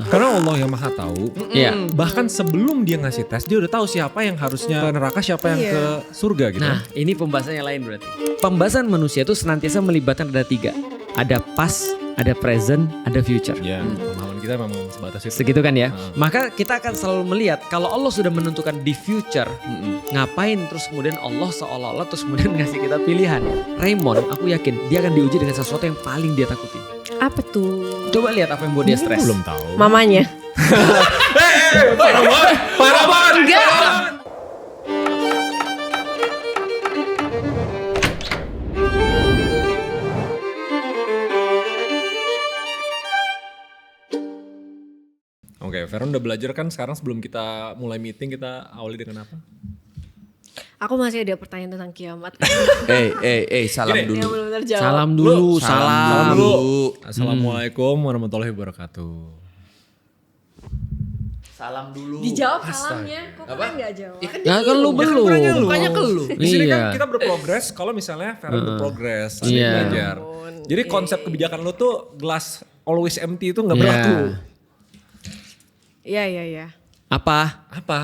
Karena Allah yang maha tahu. Iya. Bahkan sebelum dia ngasih tes, dia udah tahu siapa yang harusnya ke neraka, siapa yang ke surga gitu. Nah, ini pembahasannya lain berarti. Pembahasan manusia itu senantiasa melibatkan ada 3. Ada past, ada present, ada future. Ya, pemahaman kita memang sebatas itu. Segitu kan ya. Maka kita akan selalu melihat kalau Allah sudah menentukan di future, ngapain terus kemudian Allah seolah-olah terus kemudian ngasih kita pilihan. Raymond, aku yakin dia akan diuji dengan sesuatu yang paling dia takuti. Apa tuh? Coba lihat apa yang buat dia stres. Belum tahu. Mamanya. Parah banget. Enggak. Oke, Veron udah belajar kan sekarang sebelum kita mulai meeting kita awali dengan apa? Aku masih ada pertanyaan tentang kiamat. Salam Gini. dulu. Yang belum terjawab. Salam dulu, Salam salam. dulu. Assalamualaikum warahmatullahi wabarakatuh. Salam dulu. Dijawab salamnya. Kok kan nggak jawab? Nah, kan lu belum. Bukannya ke lu. Di sini kan Iya. kita berprogres kalau misalnya Veron berprogres, ada Iya. belajar. Jadi konsep kebijakan lu tuh glass always empty itu nggak Iya. berlaku. Iya. Apa? Apa?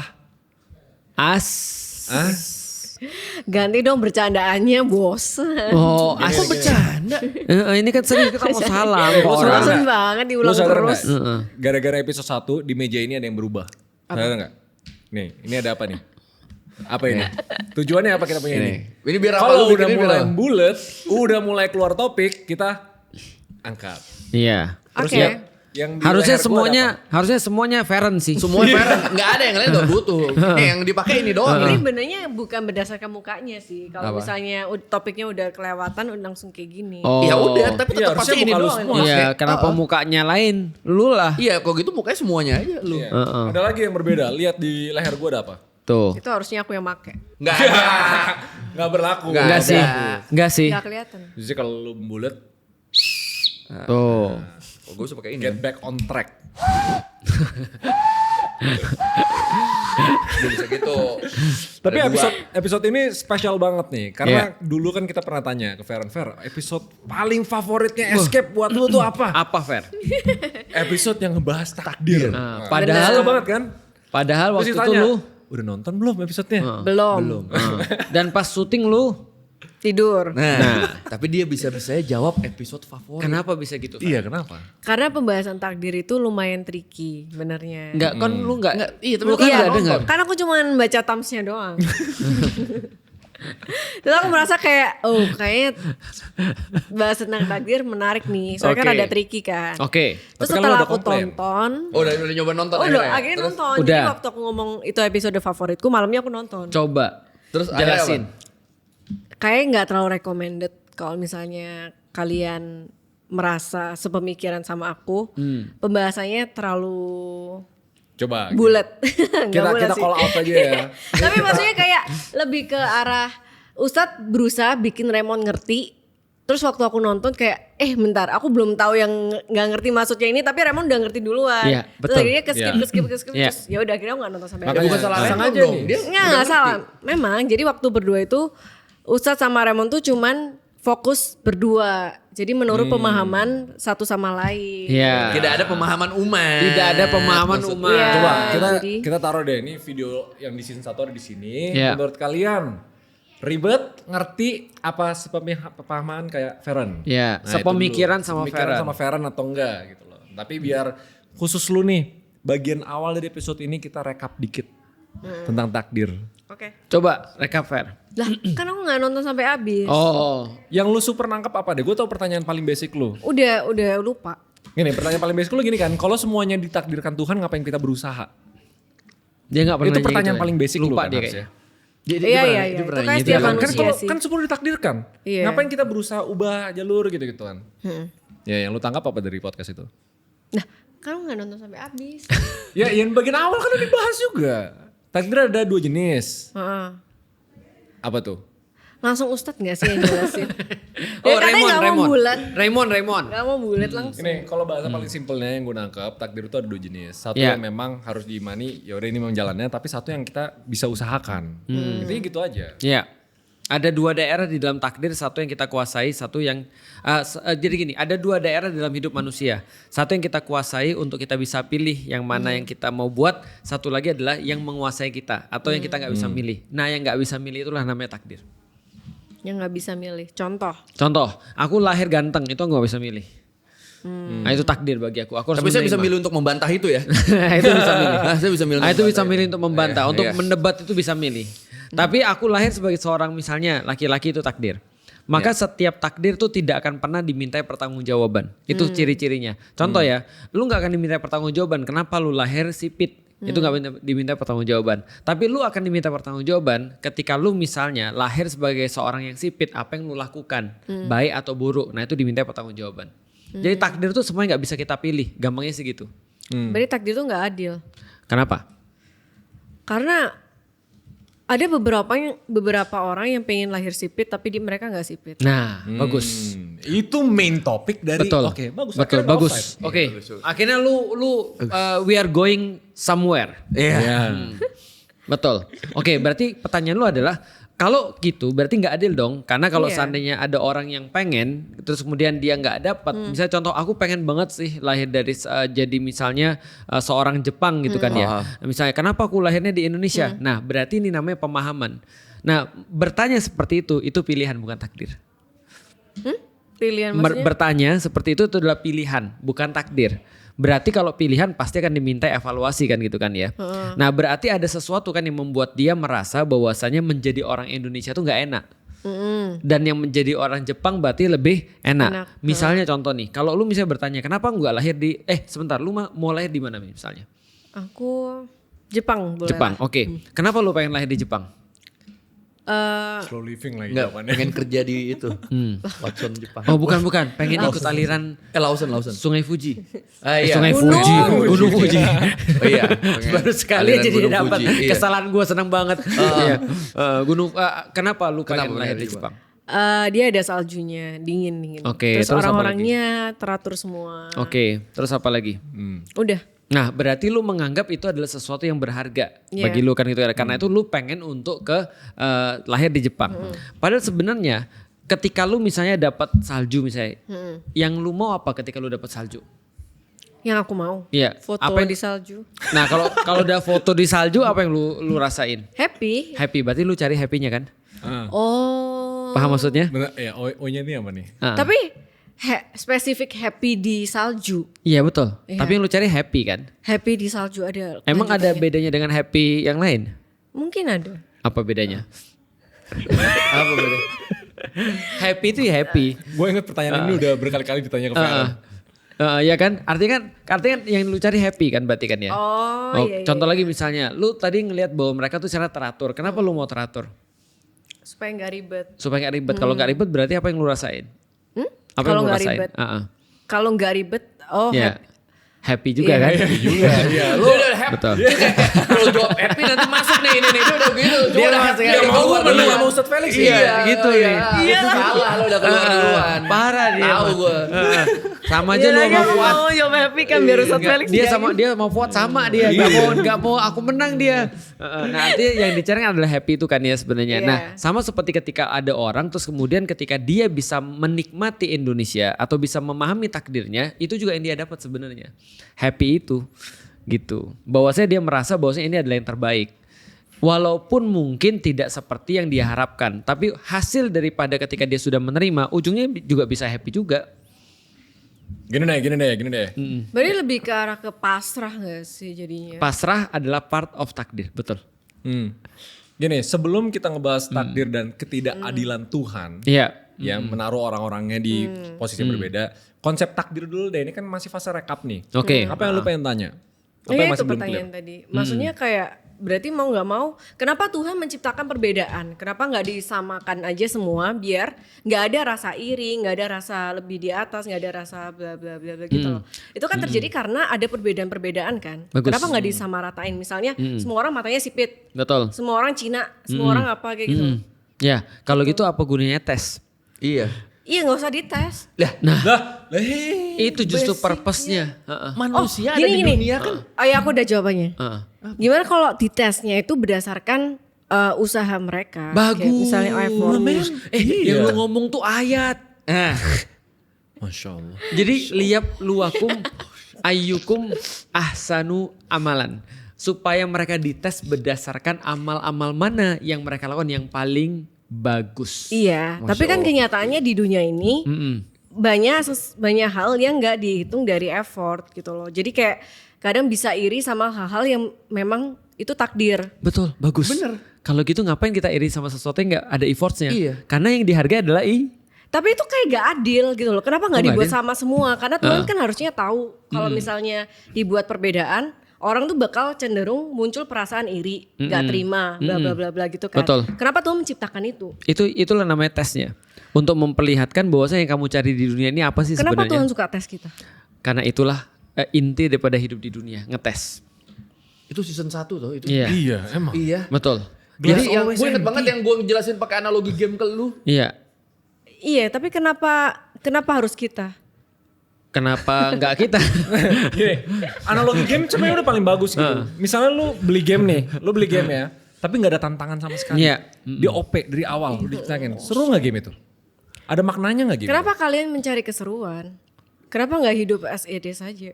Ganti dong bercandaannya, bosan. Oh, Kok bercanda? Ini kan sering kita mau salam ke Lu orang. Bosan banget diulang Lu sadar terus. nggak? Gara-gara episode 1 di meja ini ada yang berubah. Sadar nggak? Nih, ini ada apa nih? Apa ini? Tujuannya apa kita punya ini? Ini biar apa Kalau lu udah bikinin mulai bilang? bulat, udah mulai keluar topik, kita angkat. Iya. Terus Oke. yang di Harusnya leher gua ada semuanya Feren sih. Semua parent. Nggak ada yang lain gak butuh. Nih yang dipakai ini doang. Ini nih. benarnya bukan berdasarkan mukanya sih. Kalau Apa? misalnya topiknya udah kelewatan, udah langsung kayak gini. Oh. Ya udah, tapi Iya, tetap harusnya pakai ini muka lu doang. semua. Iya, Pakai. kenapa mukanya lain? Lu lah. Iya, kok gitu mukanya semuanya aja lu. Iya. Ada lagi yang berbeda. Lihat di leher gua ada apa? Tuh. Itu harusnya aku yang make. Nggak ada. Nggak berlaku. Nggak Enggak ada. sih. Enggak sih. Gak kelihatan. Jadi kalau lu bulat, Tuh. Oh, gue bisa pakai ini. get back on track. Belum bisa gitu. Tapi Ada dua. episode ini spesial banget nih. Karena dulu kan kita pernah tanya ke Fer, episode paling favoritnya Escape buat lu tuh apa? Apa, Fer? Episode yang ngebahas takdir. Nah, padahal- Suka banget kan? Padahal Terus waktu itu ditanya, lu udah nonton belum episodenya? Belum. dan pas syuting lu Tidur. Nah, tapi dia bisa-bisanya jawab episode favorit. kenapa bisa gitu? Fer? Iya, kenapa? Karena pembahasan takdir itu lumayan tricky benernya. Enggak kan lu enggak. Iya, tapi lu lu kan Iya, enggak dengar. kan aku cuma baca thumbsnya doang. Terus aku merasa kayak, kayaknya bahas tentang takdir menarik nih. Soalnya kan Oke. ada tricky kan. Oke. Terus Tapi kan lu setelah udah aku komplain. tonton, Oh, udah nyoba nonton akhirnya Terus- nonton. Udah. Jadi waktu aku ngomong itu episode favoritku, malamnya aku nonton. Coba. Terus akhirnya jelasin. Kayaknya nggak terlalu recommended kalau misalnya kalian merasa sepemikiran sama aku. Pembahasannya terlalu Coba. bulat. Nggak Kita bulat kita sih. call out aja ya. Tapi maksudnya kayak lebih ke arah Ustadz berusaha bikin Raymond ngerti. Terus waktu aku nonton kayak bentar aku belum tahu yang nggak ngerti maksudnya ini, tapi Raymond udah ngerti duluan. Iya, Terus betul. akhirnya ke skip Iya. terus ya udah akhirnya aku nggak nonton sampai Makanya bukan salah langsung Raymond aja dong. nih. Dia nggak salah. Memang jadi waktu berdua itu Ustadz sama Raymond tuh cuman fokus berdua. Jadi menurut pemahaman satu sama lain. Iya. tidak ada pemahaman umat. Tidak ada pemahaman Maksudnya. umat. Iya. Coba jadi- kita taruh deh ini video yang di season 1 ada di sini. Iya. Menurut kalian ribet, ngerti apa sepemahaman kayak Feren? Iya, Nah, sepemikiran itu dulu. sama Sepemikiran Feren. sama Feren atau enggak gitu loh. Tapi biar khusus lu nih, bagian awal dari episode ini kita rekap dikit tentang takdir. Oke. Coba rekap Fer. Lah kan aku nggak nonton sampai habis. Oh. Yang lu super nangkep apa deh? Gue tau pertanyaan paling basic lu. Udah lupa. Gini, pertanyaan paling basic lu gini kan, kalau semuanya ditakdirkan Tuhan ngapain kita berusaha? Dia enggak pernah Itu nanya pertanyaan gitu, paling basic lu lupa kan dia harusnya. kayaknya. Iya. Itu kan nanya setiap gitu. Kan manusia kalau sih. kan semua ditakdirkan. Iya. Ngapain kita berusaha ubah jalur gitu-gitu kan? Ya yang lu tangkap apa dari podcast itu? Nah, kan nggak nonton sampai habis. Ya yang bagian awal kan udah dibahas juga. Takdir ada 2 jenis. Heeh. Apa tuh? Langsung Ustadz nggak sih yang jelasin? Oh, katanya Raymond, nggak mau bulat. Raymond. Nggak mau bulat langsung. Ini kalau bahasa paling simpelnya yang gue nangkep, takdir itu ada 2 jenis. Satu Iya. yang memang harus diimani, ya udah ini memang jalannya, tapi satu yang kita bisa usahakan. Intinya gitu aja. Iya. Ada 2 daerah di dalam takdir, satu yang kita kuasai, satu yang jadi gini, ada 2 daerah dalam hidup manusia. Satu yang kita kuasai untuk kita bisa pilih yang mana yang kita mau buat, satu lagi adalah yang menguasai kita atau yang kita nggak bisa milih. Nah, yang nggak bisa milih itulah namanya takdir. Yang nggak bisa milih. Contoh, Aku lahir ganteng, itu nggak bisa milih. Nah, itu takdir bagi aku. Harus Tapi saya bisa menerima. milih untuk membantah itu ya. Itu bisa milih. Saya bisa milih. Itu bisa milih untuk membantah, untuk Iya. mendebat itu bisa milih. Tapi aku lahir sebagai seorang misalnya laki-laki itu takdir. Maka setiap takdir tuh tidak akan pernah dimintai pertanggungjawaban. Itu ciri-cirinya. Contoh ya, lu nggak akan dimintai pertanggungjawaban. Kenapa lu lahir sipit? Itu nggak diminta pertanggungjawaban. Tapi lu akan diminta pertanggungjawaban ketika lu misalnya lahir sebagai seorang yang sipit, apa yang lu lakukan, baik atau buruk. Nah, itu diminta pertanggungjawaban. Jadi takdir tuh semuanya nggak bisa kita pilih. Gampangnya sih gitu. berarti takdir itu nggak adil. Kenapa? Karena ada beberapa orang yang pengen lahir sipit tapi mereka nggak sipit. Nah, bagus. Itu main topik dari Betul. oke, bagus. Betul, Akhirnya bagus. offside. Oke. Akhirnya lu we are going somewhere. Iya. Betul. Oke, berarti pertanyaan lu adalah kalau gitu berarti nggak adil dong, karena kalau Iya. seandainya ada orang yang pengen terus kemudian dia nggak dapat, misalnya contoh aku pengen banget sih lahir dari jadi misalnya seorang Jepang gitu kan ya. Nah, misalnya kenapa aku lahirnya di Indonesia? Nah, berarti ini namanya pemahaman. Nah, bertanya seperti itu pilihan bukan takdir. Pilihan maksudnya? Bertanya seperti itu adalah pilihan, bukan takdir. Berarti kalau pilihan pasti akan diminta evaluasi kan gitu kan ya. Nah, berarti ada sesuatu kan yang membuat dia merasa bahwasanya menjadi orang Indonesia tuh nggak enak. Dan yang menjadi orang Jepang berarti lebih enak. Misalnya contoh nih, kalau lu misalnya bertanya kenapa nggak lahir di sebentar, lu mau lahir di mana misalnya? Aku Jepang boleh Jepang. lah. Oke. Kenapa lu pengen lahir di Jepang? Slow living lagi Enggak, jawabannya. pengen kerja di itu. Watson Jepang. Oh, bukan, pengen ikut aliran Lawson. Sungai Fuji. Iya. Sungai Gunung. Fuji, Gunung Fuji. Oh iya. Baru sekali Aliran aja dia Gunung dapat. Fuji, iya. Kesalahan gue senang banget. Iya. Kenapa lu Kenapa pengen lahir di lahir di Jepang? Dia ada saljunya, dingin. Oke, Terus terus apa orang-orangnya teratur semua. Oke, terus apa lagi? Udah. Nah, berarti lu menganggap itu adalah sesuatu yang berharga Iya. bagi lu kan gitu ya. Karena itu lu pengen untuk lahir di Jepang. Padahal sebenarnya ketika lu misalnya dapat salju misalnya, yang lu mau apa ketika lu dapat salju? Yang aku mau. Iya. Foto Apa yang- di salju. Nah, kalau udah foto di salju apa yang lu rasain? Happy. Happy, berarti lu cari happy-nya kan? Oh. Paham maksudnya? Bener, ya, O-nya ini apa nih? Ah. Tapi spesifik happy di salju. Iya betul. Iya. Tapi yang lu cari happy kan? Happy di salju ada. Emang ada kelanjutannya. bedanya dengan happy yang lain? Mungkin ada. Apa bedanya? Apa bedanya? Happy itu ya happy. Gue inget pertanyaan ini udah berkali-kali ditanya ke Farhan. Ya kan? Artinya kan yang lu cari happy kan berarti kan ya? Oh, iya. Contoh lagi misalnya, lu tadi ngelihat bahwa mereka tuh secara teratur. Kenapa lu mau teratur? Supaya nggak ribet. Supaya gak ribet. Kalau gak ribet berarti apa yang lu rasain? Apa Kalau yang lu nggak rasain? ribet. Ah. Kalau nggak ribet, Ya. Happy juga Iya. kan? Juga, iya. Lu Udah happy. Betul. Kalau jawab happy nanti masuk nih ini nih. Dia udah gitu. Dia udah masuk happy, ya. dia mau keluar lu duluan. sama Ustadz Felix Iya, ya? gitu Iya. nih. Itu salah lu udah keluar duluan. Parah dia. Tahu mah. gue. Sama aja Iya lu lagi sama aku Fuad. mau jawab happy kan biar Ustadz Felix Dia mau Fuad sama dia. Gak mau aku menang dia. Nah, nanti yang dicari adalah happy itu kan ya sebenarnya. Iya. Nah, sama seperti ketika ada orang terus kemudian ketika dia bisa menikmati Indonesia atau bisa memahami takdirnya, itu juga yang dia dapat sebenarnya. Happy itu gitu. Bahwasanya dia merasa bahwasanya ini adalah yang terbaik. Walaupun mungkin tidak seperti yang dia harapkan, tapi hasil daripada ketika dia sudah menerima, ujungnya juga bisa happy juga. Gini deh. Berarti lebih ke arah ke pasrah gak sih jadinya? Pasrah adalah part of takdir, betul. Gini, sebelum kita ngebahas takdir dan ketidakadilan Tuhan Iya. yang menaruh orang-orangnya di posisi yang berbeda, konsep takdir dulu deh. Ini kan masih fase rekap nih. Oke. Apa yang lu pengen tanya? Apa Iya yang itu masih belum pertanyaan clear? tadi. Maksudnya kayak berarti mau nggak mau, kenapa Tuhan menciptakan perbedaan? Kenapa nggak disamakan aja semua biar nggak ada rasa iri, nggak ada rasa lebih di atas, nggak ada rasa bla bla bla bla gitu loh. Itu kan terjadi karena ada perbedaan-perbedaan kan. Bagus. Kenapa nggak disamaratain? Misalnya semua orang matanya sipit, Betul. semua orang Cina, semua orang apa kayak gitu. Ya, kalau gitu apa gunanya tes? Iya. Iya nggak usah dites. Itu justru purpose-nya. Heeh. Manusia ada gini, di gini. dunia kan. Oh ya aku udah jawabannya. Heeh. Gimana kalau ditesnya itu berdasarkan usaha mereka. Bagus. Kayak misalnya effort. Yang lu ngomong tuh ayat. Masya Allah. Jadi liyabluwakum ayyukum ahsanu amalan. Supaya mereka dites berdasarkan amal-amal mana yang mereka lakukan yang paling bagus. Iya, tapi kan kenyataannya di dunia ini banyak hal yang nggak dihitung dari effort gitu loh. Jadi kayak kadang bisa iri sama hal-hal yang memang itu takdir. Betul, bagus. Bener. Kalau gitu ngapain kita iri sama sesuatu yang nggak ada effortnya? Iya. Karena yang dihargai adalah Tapi itu kayak gak adil gitu loh. Kenapa gak nggak dibuat adil? sama semua? Karena Tuhan kan harusnya tahu kalau misalnya dibuat perbedaan, orang tuh bakal cenderung muncul perasaan iri, gak terima, bla bla bla bla gitu kan. Betul. Kenapa Tuhan menciptakan itu? Itulah namanya tesnya. Untuk memperlihatkan bahwasanya yang kamu cari di dunia ini apa sih Kenapa sebenarnya? Tuhan suka tes kita? Karena itulah inti daripada hidup di dunia, ngetes. Itu season 1 tuh itu. Iya. Iya emang. Iya. Betul. Jadi yang always gue inget empty. banget yang gue jelasin pakai analogi game ke lu. Iya. Iya, tapi kenapa harus kita? Kenapa nggak kita? Gini, analogi game sebenarnya udah paling bagus gitu. Misalnya lu beli game nih, lu beli game ya, tapi nggak ada tantangan sama sekali. Iya. Dia OP dari awal, udah ditantangin. Seru nggak game itu? Ada maknanya nggak game? Kenapa kalian mencari keseruan? Kenapa nggak hidup as it is saja?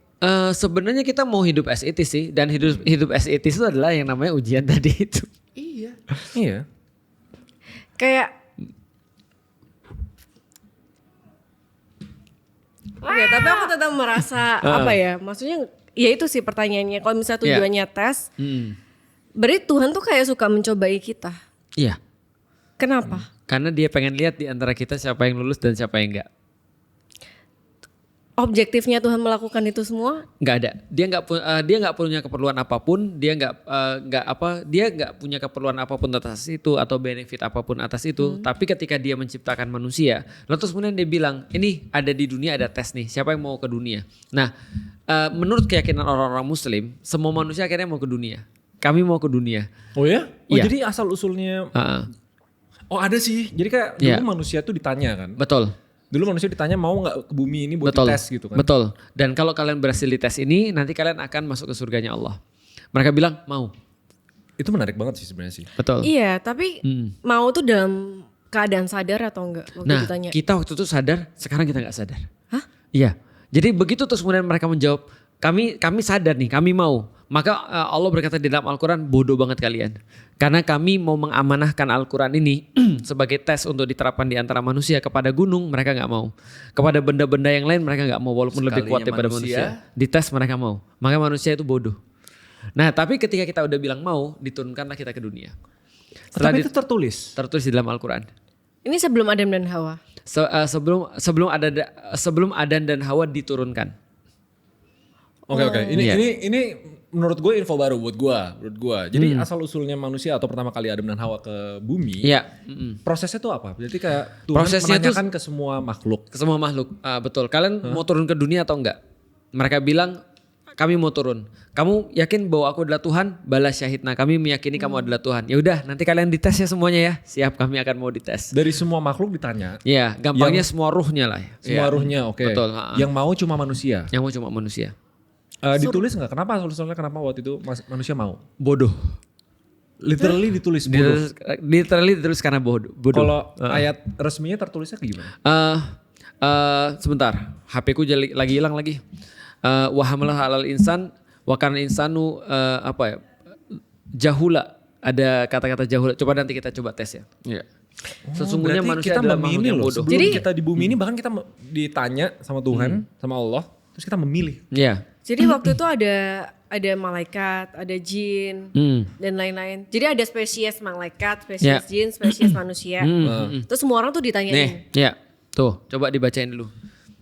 Sebenarnya kita mau hidup as it is sih, dan hidup as it is itu adalah yang namanya ujian tadi itu. Iya. Iya. Kayak Oke, tapi aku tetap merasa apa ya? Maksudnya ya itu sih pertanyaannya. Kalau misalnya tujuannya tes, berarti Tuhan tuh kayak suka mencobai kita. Iya. Kenapa? Karena dia pengen lihat di antara kita siapa yang lulus dan siapa yang enggak. Objektifnya Tuhan melakukan itu semua? Nggak ada. Dia nggak punya keperluan apapun. Dia nggak punya keperluan apapun atas itu atau benefit apapun atas itu. Tapi ketika dia menciptakan manusia, lalu terus kemudian dia bilang, ini ada di dunia ada tes nih. Siapa yang mau ke dunia? Nah, menurut keyakinan orang-orang Muslim, semua manusia akhirnya mau ke dunia. Kami mau ke dunia. Oh ya? Oh Iya. jadi asal usulnya. Oh ada sih. Jadi kayak dulu Iya. manusia tuh ditanya kan. Betul. Dulu manusia ditanya mau nggak ke bumi ini buat Betul. dites gitu kan. Betul. Dan kalau kalian berhasil di tes ini, nanti kalian akan masuk ke surganya Allah. Mereka bilang mau. Itu menarik banget sih sebenarnya sih. Betul. Iya, tapi mau tuh dalam keadaan sadar atau enggak? Waktu Nah, ditanya. kita waktu itu sadar, sekarang kita nggak sadar. Hah? Iya. Jadi begitu terus kemudian mereka menjawab, kami sadar nih, kami mau. Maka Allah berkata di dalam Al-Quran, bodoh banget kalian. Karena kami mau mengamanahkan Al-Quran ini sebagai tes untuk diterapkan di antara manusia. Kepada gunung mereka gak mau. Kepada benda-benda yang lain mereka gak mau walaupun lebih kuat daripada manusia. Dites mereka mau. Maka manusia itu bodoh. Nah tapi ketika kita udah bilang mau, diturunkanlah kita ke dunia. Tapi itu tertulis. Tertulis di dalam Al-Quran. Ini sebelum Adam dan Hawa. Sebelum Adam dan Hawa diturunkan. Oke. Iya. Ini menurut gue info baru buat gue. Jadi asal usulnya manusia atau pertama kali Adam dan Hawa ke bumi. Iya. Prosesnya tuh apa? Berarti kayak Tuhan Prosesnya tuh- menanyakan ke semua makhluk. Ke semua makhluk. Betul. Kalian mau turun ke dunia atau enggak? Mereka bilang kami mau turun. Kamu yakin bahwa aku adalah Tuhan? Balas syahid. Nah, kami meyakini kamu adalah Tuhan. Ya udah, nanti kalian dites ya semuanya ya. Siap, kami akan mau dites. Dari semua makhluk ditanya. Iya, gampangnya semua ruhnya lah. Semua Iya. ruhnya oke. Betul. Yang mau cuma manusia. Yang mau cuma manusia. Ditulis nggak? Kenapa soalnya kenapa waktu itu manusia mau? Bodoh. Literally ditulis bodoh. Literally ditulis karena bodoh. Kalau ayat resminya tertulisnya kayak gimana? Sebentar, HP ku lagi hilang lagi. Wahamalah halal insan, wakana insanu jahula. Ada kata-kata jahula. Coba nanti kita coba tes ya. Iya. Sesungguhnya Berarti manusia kita adalah makhluk memilih yang loh. bodoh. Sebelum Jadi- kita di bumi ini bahkan kita ditanya sama Tuhan, sama Allah, terus kita memilih. Iya. Jadi waktu itu ada malaikat, ada jin, dan lain-lain. Jadi ada spesies malaikat, spesies jin, spesies manusia. Terus semua orang tuh ditanyain. Nih, ya. Tuh, coba dibacain dulu.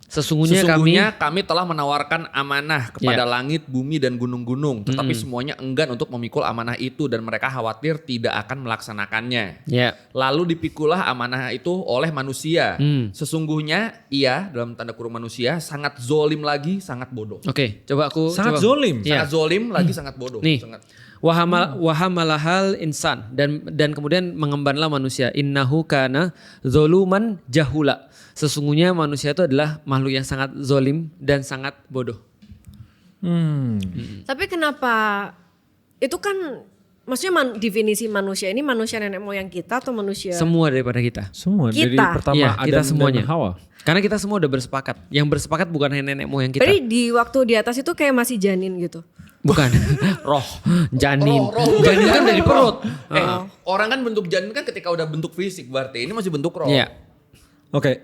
Sesungguhnya kami telah menawarkan amanah kepada Ya. langit, bumi, dan gunung-gunung. Tetapi semuanya enggan untuk memikul amanah itu dan mereka khawatir tidak akan melaksanakannya. ya. Lalu dipikulah amanah itu oleh manusia. Sesungguhnya ia dalam tanda kurung manusia sangat zolim lagi, sangat bodoh. Oke, coba aku Sangat coba. zolim. Iya. Sangat zolim lagi, sangat bodoh. Nih. Sangat. Wahamalahal insan dan kemudian mengembanlah manusia. Innahu kana zoluman jahula. Sesungguhnya manusia itu adalah makhluk yang sangat zolim dan sangat bodoh. Tapi kenapa itu kan maksudnya definisi manusia ini manusia nenek moyang kita atau manusia? Semua daripada kita. Semua dari Kita. pertama Iya, kita Adam semuanya. dan Hawa. Karena kita semua udah bersepakat. Yang bersepakat bukan hanya nenek moyang kita. Berarti di waktu di atas itu kayak masih janin gitu. Bukan. Roh, janin. Roh. Janin kan dari perut. Orang kan bentuk janin kan ketika udah bentuk fisik, berarti ini masih bentuk roh. Iya. Oke,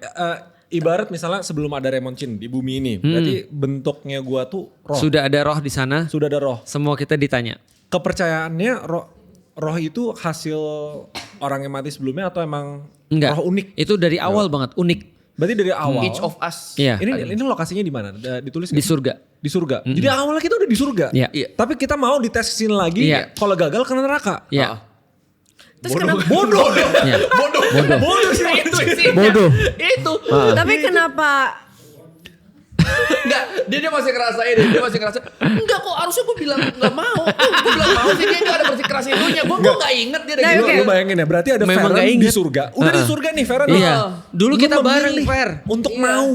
ibarat misalnya sebelum ada Raymond Chin di bumi ini, berarti bentuknya gua tuh roh. Sudah ada roh di sana. Sudah ada roh. Semua kita ditanya. Kepercayaannya roh itu hasil orang yang mati sebelumnya atau emang Enggak. roh unik? Itu dari awal banget, unik. Berarti dari awal. Each of us. Iya. Ini lokasinya di mana? Ditulis Di nggak? surga. Di surga. Jadi awalnya kita udah di surga. Iya. Iya. Tapi kita mau dites kesini lagi. Iya. Kalau gagal kena neraka. Iya. Terus kenapa? Bodoh. Iya. Bodoh sih. Itu isinya. Bodoh. Itu. Tapi kenapa? Enggak, dia masih ngerasain, dia masih ngerasain. Enggak kok, harusnya gue bilang enggak mau. Gue bilang mau sih, dia enggak ada bersikeras itunya. Gue enggak inget dia ada Nah, gitu. oke. Lu bayangin ya, berarti ada Memang Feren nggak di inget. surga. Udah di surga nih Feren. Iya. Dulu Lu kita bareng, memilih Fer. untuk mau.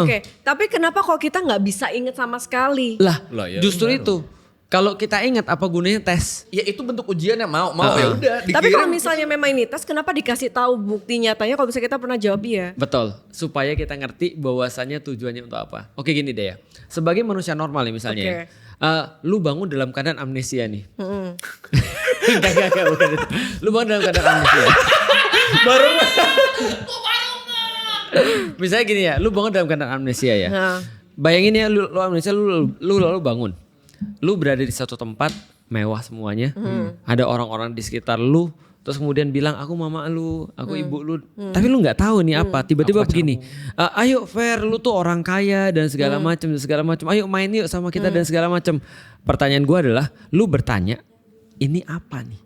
Oke, tapi kenapa kok kita nggak bisa inget sama sekali? Lah, Lah, ya justru benar. itu. Kalau kita ingat apa gunanya tes? Ya itu bentuk ujiannya mau ya udah. Tapi kalau misalnya memang ini tes, kenapa dikasih tahu bukti nyatanya kalau misalnya kita pernah jawab iya? Betul, supaya kita ngerti bahwasannya tujuannya untuk apa. Oke gini deh ya, sebagai manusia normal nih misalnya Oke. ya, lu bangun dalam keadaan amnesia nih. Enggak, bukan itu. Lu bangun dalam keadaan amnesia. Baru Misalnya gini ya, lu bangun dalam keadaan amnesia ya. Nah. Bayangin ya, lu amnesia, lu bangun. Lu berada di satu tempat mewah semuanya. Ada orang-orang di sekitar lu. Terus kemudian bilang aku mama lu, aku ibu lu. Tapi lu nggak tahu nih apa. Tiba-tiba begini. Ayo Fer, lu tuh orang kaya dan segala macam dan segala macam. Ayo main yuk sama kita dan segala macam. Pertanyaan gua adalah, lu bertanya, ini apa nih?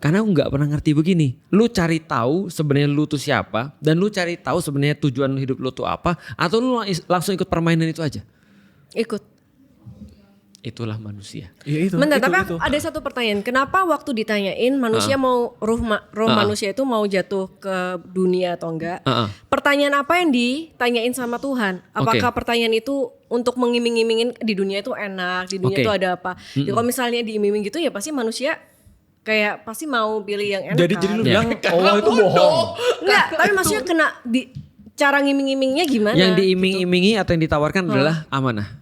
Karena aku nggak pernah ngerti begini. Lu cari tahu sebenarnya lu tuh siapa dan lu cari tahu sebenarnya tujuan hidup lu tuh apa, atau lu langsung ikut permainan itu aja? Ikut. Itulah manusia. Ya itu. Bentar, tapi itu. ada satu pertanyaan. Kenapa waktu ditanyain manusia mau roh manusia itu mau jatuh ke dunia atau enggak? Pertanyaan apa yang ditanyain sama Tuhan? Apakah pertanyaan itu untuk mengiming-imingin di dunia itu enak, di dunia Oke. itu ada apa? Ya, kalau misalnya diiming gitu ya pasti manusia kayak pasti mau pilih yang enak. Jadi kan? lu bilang Allah itu bohong. Enggak, tapi maksudnya kena di cara ngiming-imingnya gimana? Yang diiming-imingi atau yang ditawarkan adalah amanah.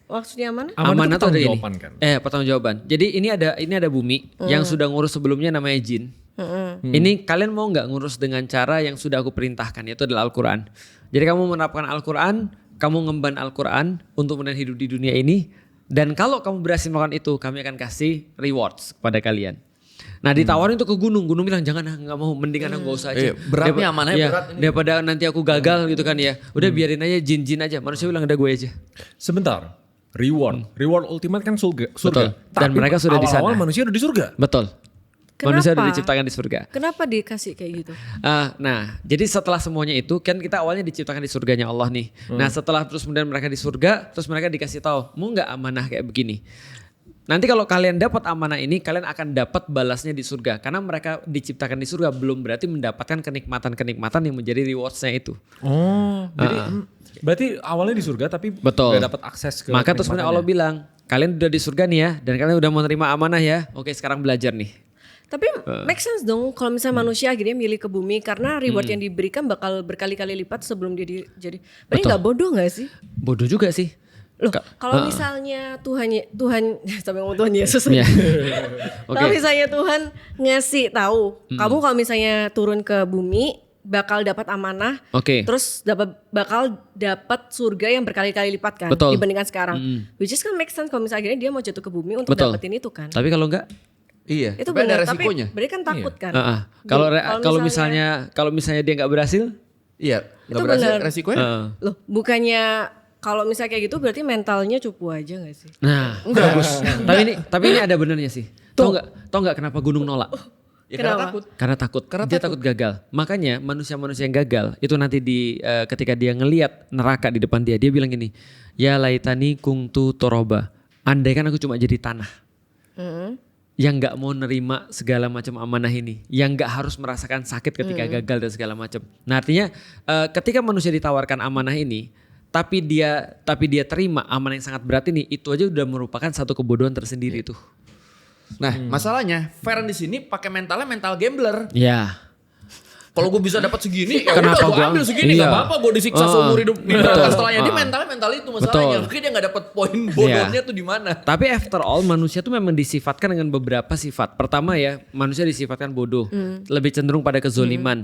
Maksudnya mana? Amanah itu tuh ada ini. pertanggungjawaban kan? Pertanggungjawaban. Jadi ini ada bumi yang sudah ngurus sebelumnya namanya jin. Ini kalian mau nggak ngurus dengan cara yang sudah aku perintahkan, yaitu adalah Al-Quran. Jadi kamu menerapkan Al-Quran, kamu ngemban Al-Quran untuk kemudian hidup di dunia ini. Dan kalau kamu berhasil melakukan itu, kami akan kasih rewards kepada kalian. Nah ditawarin tuh ke gunung bilang jangan, nggak mau, mendingan nggak usah aja. Beratnya amanahnya Iya, berat ini. daripada nanti aku gagal gitu kan ya. Udah biarin aja jin-jin aja. Manusia bilang ada gue aja. Sebentar. Reward ultimate kan surga. Betul. Dan Tapi mereka sudah di sana. awal-awal manusia udah di surga. Betul. Kenapa? Manusia sudah diciptakan di surga. Kenapa dikasih kayak gitu? Nah, jadi setelah semuanya itu kan kita awalnya diciptakan di surganya Allah nih. Nah, setelah terus kemudian mereka di surga, terus mereka dikasih tahu, mau nggak amanah kayak begini. Nanti kalau kalian dapat amanah ini, kalian akan dapat balasnya di surga. Karena mereka diciptakan di surga belum berarti mendapatkan kenikmatan-kenikmatan yang menjadi rewards-nya itu. Oh, jadi berarti awalnya di surga tapi Betul. gak dapat akses ke Maka terus kemudian Allah bilang, kalian udah di surga nih ya, dan kalian udah menerima amanah ya. Oke, sekarang belajar nih. Tapi make sense dong kalau misalnya manusia akhirnya milih ke bumi karena reward yang diberikan bakal berkali-kali lipat sebelum dia jadi. Berarti nggak bodoh nggak sih? Bodoh juga sih. Loh, kalau misalnya Tuhan sampai ngomong Tuhan Yesus. Iya. Kalau misalnya Tuhan ngasih tahu, kamu kalau misalnya turun ke bumi bakal dapat amanah, Oke. terus bakal dapat surga yang berkali-kali lipat kan Betul. dibandingkan sekarang. Which is kan make sense kalau misalnya dia mau jatuh ke bumi untuk Betul. dapetin itu kan. Tapi kalau enggak, Iya. Itu Tapi ada benar, tapi resikonya. berarti kan takut kan. kalau misalnya dia nggak berhasil, Iya. Itu Gak berhasil benar. resikonya. Loh, bukannya kalau misalnya kayak gitu berarti mentalnya cupu aja gak sih? nah bagus. tapi ini ada benernya sih. Tahu nggak kenapa gunung nolak? Ya karena Kenapa? takut. Karena takut. Dia takut gagal. Makanya manusia-manusia yang gagal itu nanti ketika dia ngelihat neraka di depan dia bilang gini, ya laitani kungtu toroba. Andai kan aku cuma jadi tanah. Yang nggak mau nerima segala macam amanah ini, yang nggak harus merasakan sakit ketika gagal dan segala macam. Nah artinya ketika manusia ditawarkan amanah ini, tapi dia terima amanah yang sangat berat ini, itu aja udah merupakan satu kebodohan tersendiri tuh. Nah, masalahnya Feren di sini pakai mentalnya mental gambler. Ya. Kalau gue bisa dapat segini, ya Kenapa udah gue gua- ambil segini, iya. gak apa-apa gue disiksa seumur hidup. Setelahnya dia mentalnya mental itu masalahnya. Betul. Makanya dia gak dapat poin bodohnya tuh di mana. Tapi after all manusia tuh memang disifatkan dengan beberapa sifat. Pertama ya, manusia disifatkan bodoh, lebih cenderung pada kezoliman,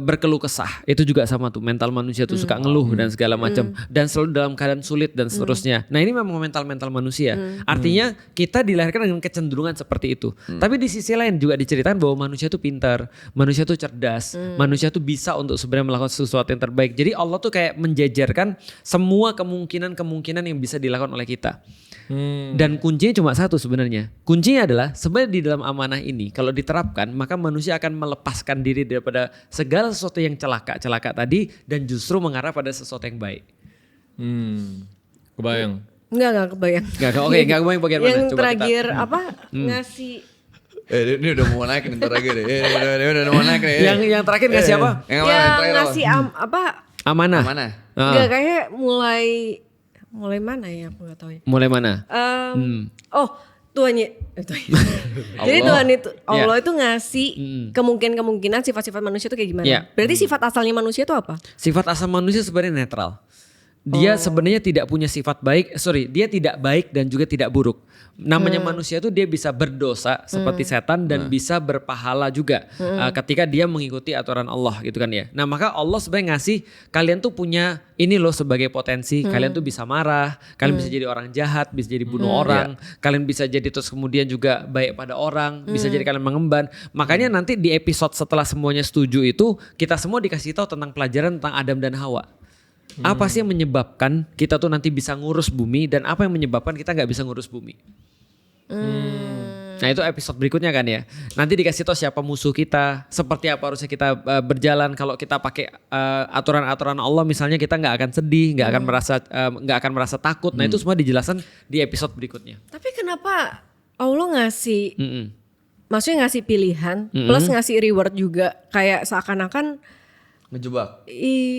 berkeluh kesah. Itu juga sama tuh, mental manusia tuh suka ngeluh dan segala macam, dan selalu dalam keadaan sulit dan seterusnya. Nah ini memang mental manusia. Artinya kita dilahirkan dengan kecenderungan seperti itu. Tapi di sisi lain juga diceritakan bahwa manusia tuh pintar, manusia tuh cerdas, manusia tuh bisa untuk sebenarnya melakukan sesuatu yang terbaik. Jadi Allah tuh kayak menjajarkan semua kemungkinan yang bisa dilakukan oleh kita. Dan kuncinya cuma satu sebenarnya. Kuncinya adalah sebenarnya di dalam amanah ini kalau diterapkan maka manusia akan melepaskan diri daripada segala sesuatu yang celaka tadi dan justru mengarah pada sesuatu yang baik. Kebayang. Enggak kebayang. Oke, enggak kebayang bagian mana. Yang Coba terakhir apa ngasih Ini udah mau naik nih ntar lagi deh. Udah mau naik nih. Yang terakhir ngasih apa? Yang mana? yang Terakhir ngasih apa? Amanah. Mana? Enggak kayak mulai mana ya aku nggak tahu ya. Mulai mana? Oh Tuhannya. Jadi Tuhan itu Allah itu ngasih kemungkinan sifat-sifat manusia itu kayak gimana? Iya. Berarti sifat asalnya manusia itu apa? Sifat asal manusia sebenarnya netral. Dia sebenarnya tidak punya sifat baik, dia tidak baik dan juga tidak buruk. Namanya manusia itu dia bisa berdosa seperti setan dan bisa berpahala juga ketika dia mengikuti aturan Allah gitu kan ya. Nah maka Allah sebenarnya ngasih kalian tuh punya ini loh sebagai potensi. Kalian tuh bisa marah, kalian bisa jadi orang jahat, bisa jadi bunuh orang, kalian bisa jadi terus kemudian juga baik pada orang, bisa jadi kalian mengemban. Makanya nanti di episode setelah semuanya setuju itu kita semua dikasih tahu tentang pelajaran tentang Adam dan Hawa. Apa sih yang menyebabkan kita tuh nanti bisa ngurus bumi dan apa yang menyebabkan kita nggak bisa ngurus bumi? Nah itu episode berikutnya kan ya. Nanti dikasih tahu siapa musuh kita, seperti apa harusnya kita berjalan. Kalau kita pakai aturan-aturan Allah, misalnya kita nggak akan sedih, nggak akan merasa takut. Nah itu semua dijelaskan di episode berikutnya. Tapi kenapa Allah ngasih, maksudnya ngasih pilihan plus ngasih reward juga kayak seakan-akan Ngejebak.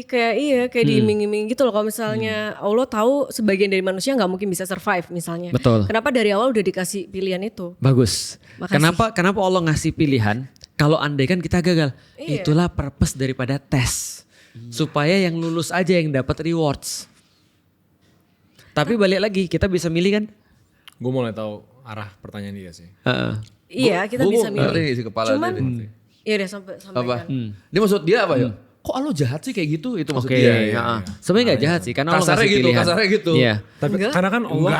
kayak diiming-iming gitu loh. Kalau misalnya Allah tahu sebagian dari manusia nggak mungkin bisa survive misalnya. Betul. Kenapa dari awal udah dikasih pilihan itu? Bagus. Makasih. Kenapa Allah ngasih pilihan? Kalau andai kan kita gagal, Iya. itulah purpose daripada tes. Supaya yang lulus aja yang dapat rewards. Tapi balik lagi kita bisa milih kan? Gue mulai tahu arah pertanyaan dia sih. Iya kita bisa milih. Ngerti isi kepala Cuman dia. ya udah sampaikan. Apa? Dia maksud dia apa ya? Kok Allah jahat sih kayak gitu? Itu maksud Oke. dia. Sebenarnya nggak jahat sih karena Allah Kasarnya ngasih gitu, pilihan. kasarnya gitu. Iya. Tapi karena kan Allah,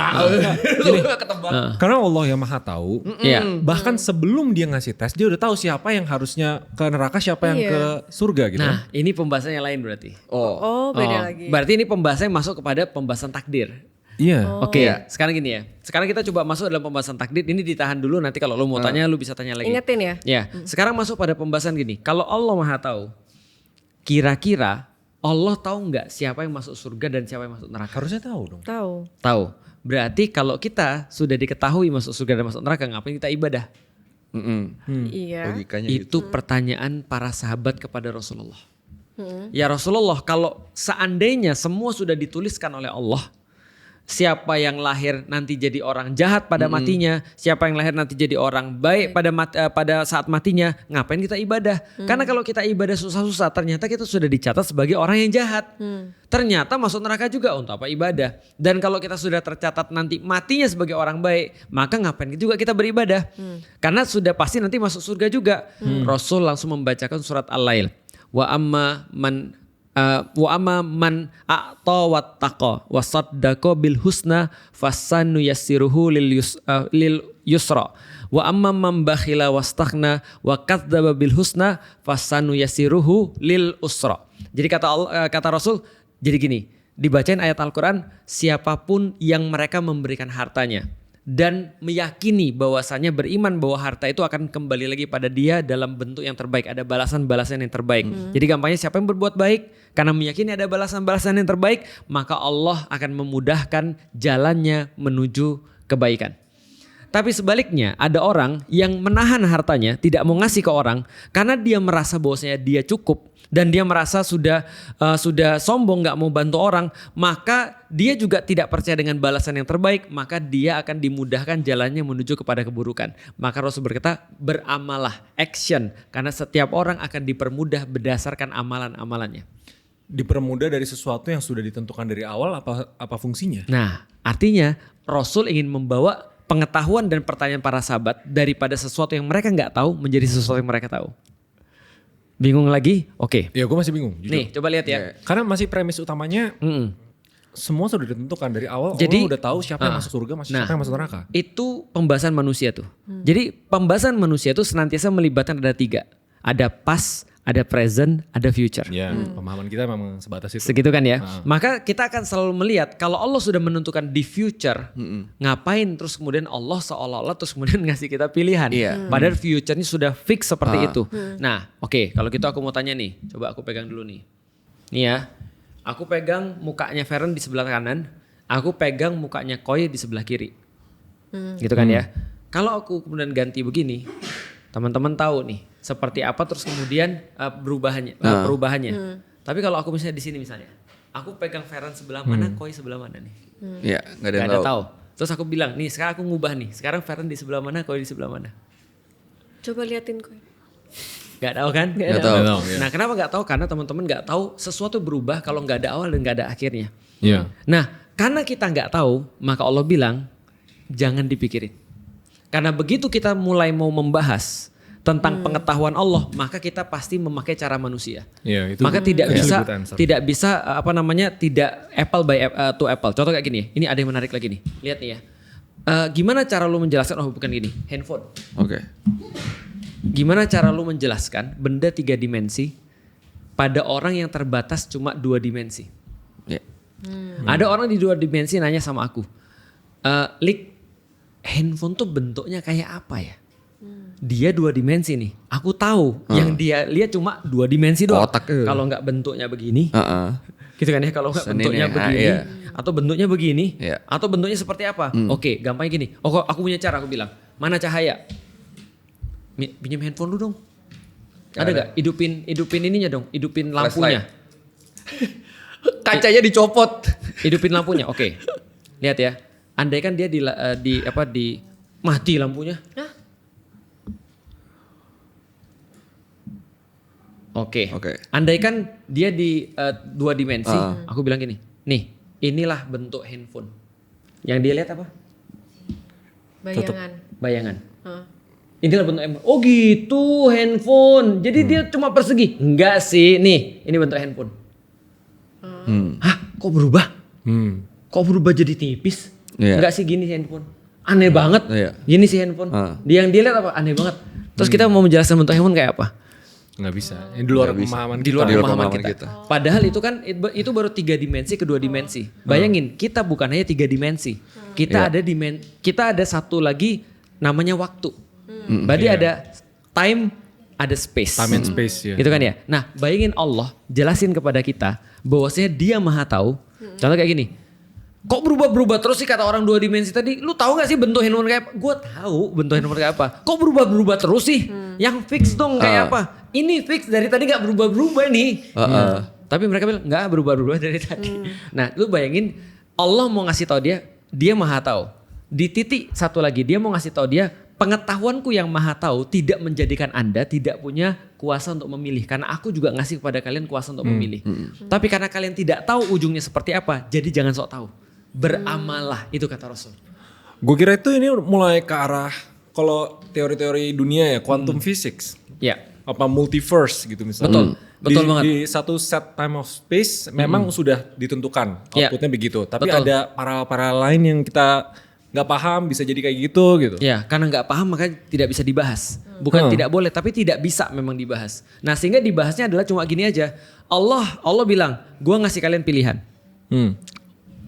Lu ketebak. karena Allah yang maha tahu. Iya. Bahkan sebelum dia ngasih tes, dia udah tahu siapa yang harusnya ke neraka, siapa yang Iya. ke surga gitu. Nah, ini pembahasannya lain berarti. Oh beda lagi. Berarti ini pembahasan yang masuk kepada pembahasan takdir. Iya. Oke, sekarang gini ya. Sekarang kita coba masuk dalam pembahasan takdir. Ini ditahan dulu, nanti kalau lo mau tanya lu bisa tanya lagi. Ingetin ya. Ya, sekarang masuk pada pembahasan gini. Kalau Allah Maha tahu, kira-kira Allah tahu nggak siapa yang masuk surga dan siapa yang masuk neraka? Harusnya tahu dong. Tahu. Tahu. Berarti kalau kita sudah diketahui masuk surga dan masuk neraka, ngapain kita ibadah? Iya. Logikanya gitu. Itu pertanyaan para sahabat kepada Rasulullah. Ya Rasulullah, kalau seandainya semua sudah dituliskan oleh Allah, siapa yang lahir nanti jadi orang jahat pada matinya, siapa yang lahir nanti jadi orang baik pada saat matinya, ngapain kita ibadah? Karena kalau kita ibadah susah-susah, ternyata kita sudah dicatat sebagai orang yang jahat. Ternyata masuk neraka juga, untuk apa ibadah? Dan kalau kita sudah tercatat nanti matinya sebagai orang baik, maka ngapain juga kita beribadah? Karena sudah pasti nanti masuk surga juga. Rasul langsung membacakan surat Al-Lail. Wa amma man a'ta wattaqa wa saddaqa bil husna fasanu yassiruhu lil yusra wa amma man bakhila wastaghna wa kadzdzaba bil husna fasanu yassiruhu lil usra. Jadi kata Rasul, jadi gini, dibacain ayat Al-Qur'an, siapapun yang mereka memberikan hartanya dan meyakini bahwasannya beriman bahwa harta itu akan kembali lagi pada dia dalam bentuk yang terbaik, ada balasan-balasan yang terbaik. Jadi gampangnya siapa yang berbuat baik karena meyakini ada balasan-balasan yang terbaik, maka Allah akan memudahkan jalannya menuju kebaikan. Tapi sebaliknya ada orang yang menahan hartanya, tidak mau ngasih ke orang karena dia merasa bahwasanya dia cukup dan dia merasa sudah sombong, nggak mau bantu orang, maka dia juga tidak percaya dengan balasan yang terbaik, maka dia akan dimudahkan jalannya menuju kepada keburukan. Maka Rasul berkata, beramalah, action, karena setiap orang akan dipermudah berdasarkan amalan-amalannya. Dipermudah dari sesuatu yang sudah ditentukan dari awal, apa fungsinya? Nah, artinya Rasul ingin membawa pengetahuan dan pertanyaan para sahabat daripada sesuatu yang mereka nggak tahu menjadi sesuatu yang mereka tahu. Bingung lagi? Oke. Ya gue masih bingung. Jujur. Nih, coba lihat ya. Karena masih premis utamanya semua sudah ditentukan dari awal. Jadi, Allah udah tahu siapa yang masuk surga, siapa yang masuk neraka. Itu pembahasan manusia tuh. Jadi pembahasan manusia itu senantiasa melibatkan ada 3. Ada past, ada present, ada future. Ya, pemahaman kita memang sebatas itu. Segitu kan ya. Maka kita akan selalu melihat kalau Allah sudah menentukan di future, ngapain terus kemudian Allah seolah-olah terus kemudian ngasih kita pilihan. Padahal future-nya sudah fix seperti itu. Nah, oke, kalau gitu aku mau tanya nih. Coba aku pegang dulu nih. Nih ya. Aku pegang mukanya Feren di sebelah kanan, aku pegang mukanya Koi di sebelah kiri. Gitu kan ya. Kalau aku kemudian ganti begini, teman-teman tahu nih seperti apa terus kemudian perubahannya. Tapi kalau aku misalnya di sini misalnya, aku pegang Feren sebelah mana, Koi sebelah mana nih? Iya, nggak ada Gak yang ada tahu. tahu. Terus aku bilang, nih sekarang aku ngubah nih. Sekarang Feren di sebelah mana, Koi di sebelah mana? Coba liatin Koi. Gak tahu kan? Nggak tahu. Nah, kenapa gak tahu? Karena teman-teman gak tahu sesuatu berubah kalau gak ada awal dan gak ada akhirnya. Iya. Nah, karena kita gak tahu, maka Allah bilang jangan dipikirin. Karena begitu kita mulai mau membahas tentang pengetahuan Allah, maka kita pasti memakai cara manusia. Iya, itu Maka tidak good answer. bisa tidak apple by to apple. Contoh kayak gini, ini ada yang menarik lagi nih. Lihat nih ya. Gimana cara lu menjelaskan? Oh, bukan gini, handphone. Oke. Gimana cara lu menjelaskan benda 3 dimensi pada orang yang terbatas cuma 2 dimensi? Iya. Ada orang di 2 dimensi nanya sama aku, Lik, handphone tuh bentuknya kayak apa ya? Dia 2 dimensi nih. Aku tahu yang dia lihat cuma 2 dimensi doang. Kotak. Kalau nggak bentuknya begini, gitu kan ya? Kalau nggak Seni bentuknya nih, begini, iya. atau bentuknya begini, Iya. atau bentuknya seperti apa? Oke, gampangnya gini. Oh, aku punya cara. Aku bilang, mana cahaya? Pinjam handphone dulu dong. Ada gak? Hidupin ininya dong. Hidupin lampunya. Kacanya dicopot. Hidupin lampunya. Oke. Lihat ya. Andai kan dia di mati lampunya. Oke. Andai kan dia di 2 dimensi. Aku bilang gini. Nih, inilah bentuk handphone. Yang dia lihat apa? Bayangan. Inilah bentuk handphone. Oh gitu, handphone. Jadi dia cuma persegi. Enggak sih, nih, ini bentuk handphone. Hah, kok berubah? Kok berubah jadi tipis? Iya. Enggak sih, gini sih handphone. Aneh banget. Iya. Gini sih handphone. Dia yang dia lihat apa? Aneh banget. Terus kita mau menjelaskan bentuk handphone kayak apa? Nggak bisa. Di luar pemahaman Di luar kita. pemahaman kita. Padahal itu kan itu baru 3 dimensi ke 2 dimensi. Bayangin, kita bukan hanya 3 dimensi. Kita ada satu lagi namanya waktu. Berarti ada time, ada space. Time and space ya. Gitu kan ya. Nah, bayangin Allah jelasin kepada kita bahwasanya Dia Maha Tahu. Contoh kayak gini. Kok berubah-berubah terus sih kata orang 2 dimensi tadi? Lu tahu gak sih bentuk handphone kayak apa? Gue tahu bentuk handphone kayak apa. Kok berubah-berubah terus sih? Yang fix dong kayak apa? Ini fix dari tadi gak berubah-berubah nih. Tapi mereka bilang gak berubah-berubah dari tadi. Nah, lu bayangin Allah mau ngasih tahu dia Maha Tahu. Di titik satu lagi dia mau ngasih tahu dia, pengetahuanku yang Maha Tahu tidak menjadikan Anda tidak punya kuasa untuk memilih. Karena aku juga ngasih kepada kalian kuasa untuk memilih. Tapi karena kalian tidak tahu ujungnya seperti apa, jadi jangan sok tahu. Beramalah, itu kata Rasul. Gue kira itu ini mulai ke arah kalau teori-teori dunia ya, quantum physics. Ya. Apa multiverse gitu misalnya. Betul banget. Di satu set time of space memang sudah ditentukan outputnya begitu. Tapi ada para lain yang kita nggak paham bisa jadi kayak gitu. Ya, karena nggak paham maka tidak bisa dibahas. Bukan tidak boleh, tapi tidak bisa memang dibahas. Nah, sehingga dibahasnya adalah cuma gini aja. Allah bilang, gua ngasih kalian pilihan.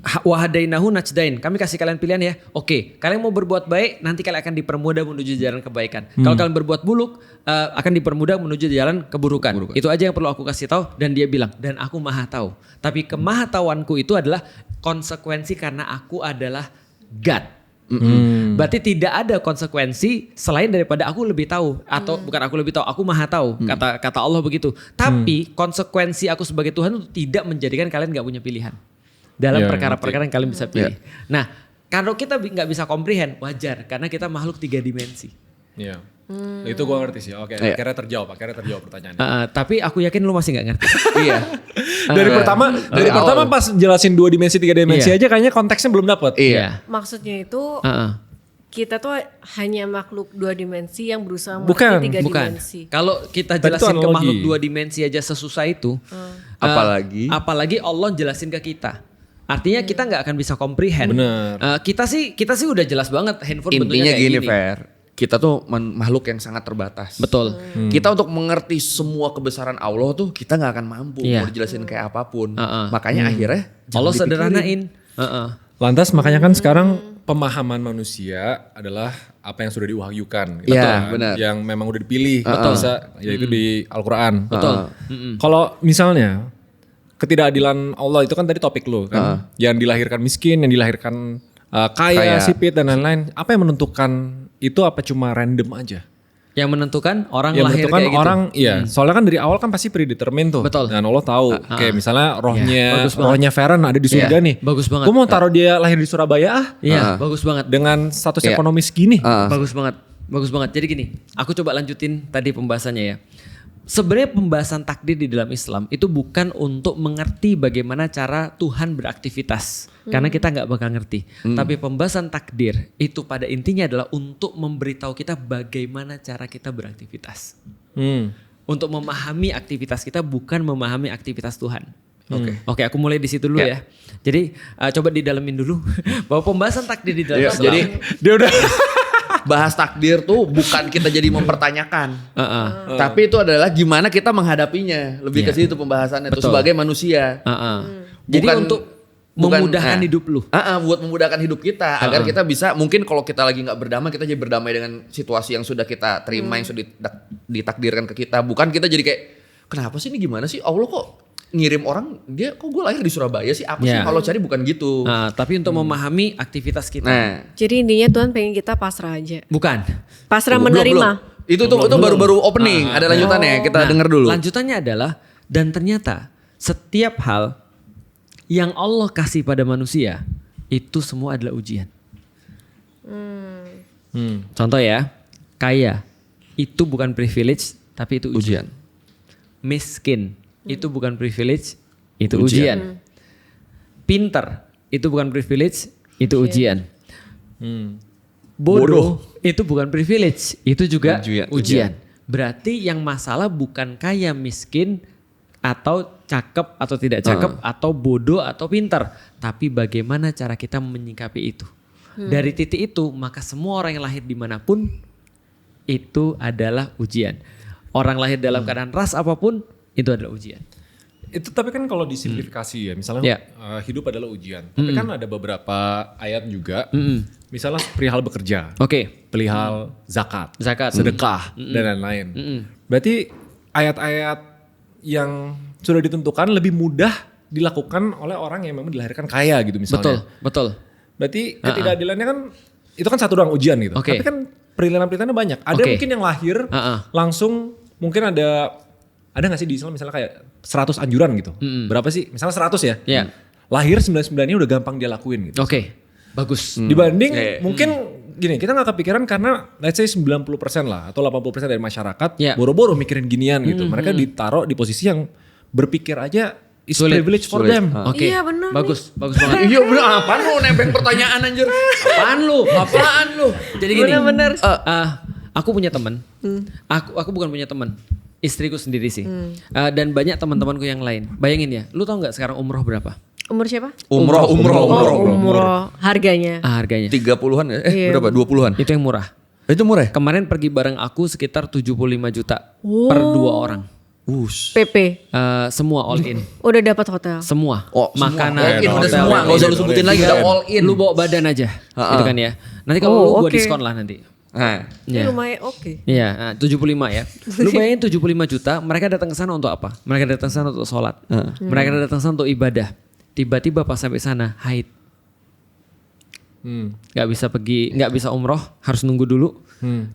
Wahadainahu najdain. Kami kasih kalian pilihan ya. Oke, kalian mau berbuat baik, nanti kalian akan dipermudah menuju jalan kebaikan. Kalau kalian berbuat buruk, akan dipermudah menuju jalan keburukan. Itu aja yang perlu aku kasih tahu. Dan dia bilang, dan aku Maha Tahu. Tapi kemahatauanku itu adalah konsekuensi karena aku adalah God. Berarti tidak ada konsekuensi selain daripada aku lebih tahu atau bukan aku lebih tahu, aku maha tahu. Kata Allah begitu. Tapi konsekuensi aku sebagai Tuhan itu tidak menjadikan kalian nggak punya pilihan dalam Ya, perkara-perkara yang kalian bisa pilih. Nah, kalau kita nggak bisa comprehend, wajar karena kita makhluk 3 dimensi. Iya. Itu gue ngerti sih. Oke, akhirnya terjawab pertanyaannya. Tapi aku yakin lu masih nggak ngerti. Iya. Dari pertama pas jelasin 2 dimensi 3 dimensi Iya. aja kayaknya konteksnya belum dapet. Iya. Maksudnya itu Heeh. kita tuh hanya makhluk 2 dimensi yang berusaha Bukan, mengerti 3 Bukan. dimensi. Kalau kita Tadi itu jelasin ke analogi. makhluk 2 dimensi aja sesusah itu, apalagi Allah jelasin ke kita. Artinya kita nggak akan bisa comprehend. Bener. Kita sih udah jelas banget handphone bentuknya Intinya kayak gini, gini. Fer. Kita tuh makhluk yang sangat terbatas. Betul. Kita untuk mengerti semua kebesaran Allah tuh kita nggak akan mampu Iya. mau dijelasin kayak apapun. Heeh. Makanya akhirnya Allah jangan dipikirin. sederhanain. Heeh. Lantas makanya kan sekarang pemahaman manusia adalah apa yang sudah diwahyukan. Iya, kan? benar. Yang memang udah dipilih. Bisa, yaitu di Al-Quran. Betul. Kalau misalnya ketidakadilan Allah itu kan tadi topik lo kan. Yang dilahirkan miskin, yang dilahirkan kaya, sipit dan lain-lain. Apa yang menentukan itu apa cuma random aja? Yang menentukan orang Yang lahir menentukan kayak gitu. orang, iya. Soalnya kan dari awal kan pasti predetermined tuh. Betul. Dan Allah tahu, kayak misalnya bagus banget. rohnya Feren ada di surga nih. bagus banget. Gue mau taruh dia lahir di Surabaya Iya, bagus banget. dengan status Iya. ekonomi segini. Bagus banget. Bagus banget. Jadi gini, aku coba lanjutin tadi pembahasannya ya. Sebenarnya pembahasan takdir di dalam Islam itu bukan untuk mengerti bagaimana cara Tuhan beraktivitas. Karena kita nggak bakal ngerti. Tapi pembahasan takdir itu pada intinya adalah untuk memberitahu kita bagaimana cara kita beraktivitas. Untuk memahami aktivitas kita bukan memahami aktivitas Tuhan. Oke, aku mulai di situ dulu ya. Jadi coba didalamin dulu bahwa pembahasan takdir di dalam Islam. Jadi Dia udah bahas takdir tuh bukan kita jadi mempertanyakan. Tapi itu adalah gimana kita menghadapinya. Lebih ke situ pembahasannya tuh Betul. sebagai manusia. Jadi Bukan- untuk bukan- memudahkan hidup lu. Buat memudahkan hidup kita agar kita bisa mungkin kalau kita lagi nggak berdamai kita jadi berdamai dengan situasi yang sudah kita terima yang sudah ditakdirkan ke kita. Bukan kita jadi kayak kenapa sih ini gimana sih Allah kok ngirim orang dia kok gue lahir di Surabaya sih apa sih Ya. kalau cari bukan gitu. Tapi untuk memahami aktivitas kita. Nah, Jadi intinya Tuhan pengen kita pasrah aja. Bukan. Pasrah belum, menerima. belum. Itu baru-baru opening. Ada lanjutannya. Kita denger dulu. Lanjutannya adalah dan ternyata setiap hal yang Allah kasih pada manusia itu semua adalah ujian. Contoh ya, kaya itu bukan privilege tapi itu ujian. Miskin itu bukan privilege, itu ujian. Pinter itu bukan privilege, itu ujian. Bodoh itu bukan privilege, itu juga ujian. Berarti yang masalah bukan kaya miskin atau cakep atau tidak cakep atau bodoh atau pinter, tapi bagaimana cara kita menyikapi itu. Dari titik itu maka semua orang yang lahir dimanapun itu adalah ujian. Orang lahir dalam keadaan ras apapun itu adalah ujian. itu tapi kan kalau disimplifikasi ya, misalnya hidup adalah ujian. Tapi kan ada beberapa ayat juga, misalnya perihal bekerja, perihal zakat, sedekah dan lain-lain. Berarti ayat-ayat yang sudah ditentukan lebih mudah dilakukan oleh orang yang memang dilahirkan kaya gitu misalnya. Betul. Berarti ketidakadilannya kan itu kan satu doang ujian gitu. Tapi kan perilihan-perilihannya banyak. Ada mungkin yang lahir langsung mungkin ada nggak sih di Islam misalnya kayak 100 anjuran gitu. Berapa sih? Misalnya 100 ya. Lahir 99-nya udah gampang dia lakuin gitu. Bagus. Dibanding mungkin gini, kita nggak kepikiran karena let's say 90% lah atau 80% dari masyarakat boro-boro mikirin ginian gitu. Mereka ditaruh di posisi yang berpikir aja is privilege for them. Iya benar. Bagus banget. Iya bener, apaan lu nebeng pertanyaan anjir. Apaan lu? Jadi gini. Bener. Aku punya teman. Aku bukan punya teman. Istriku sendiri sih. Dan banyak teman-temanku yang lain. Bayangin ya, lu tau nggak sekarang umroh berapa? Umur siapa? Umroh. Harganya. Harganya. 30-an ya? Berapa? 20-an? Itu yang murah. Itu murah ya? Kemarin pergi bareng aku sekitar 75 juta per 2 orang. PP. Semua all in. Udah dapat hotel. Semua. All Makanan, in, udah hotel, semua. Gak usah lu sebutin lagi, udah all in. Lu bawa badan aja. Gitu kan ya. Nanti kalau lu gua diskon lah nanti. Ini lumayan oke. Iya, 75 ya. Lu bayangin 75 juta, mereka datang ke sana untuk apa? Mereka datang ke sana untuk sholat. Mereka datang ke sana untuk ibadah. Tiba-tiba pas sampai sana, haid. nggak bisa pergi, nggak bisa umroh, harus nunggu dulu.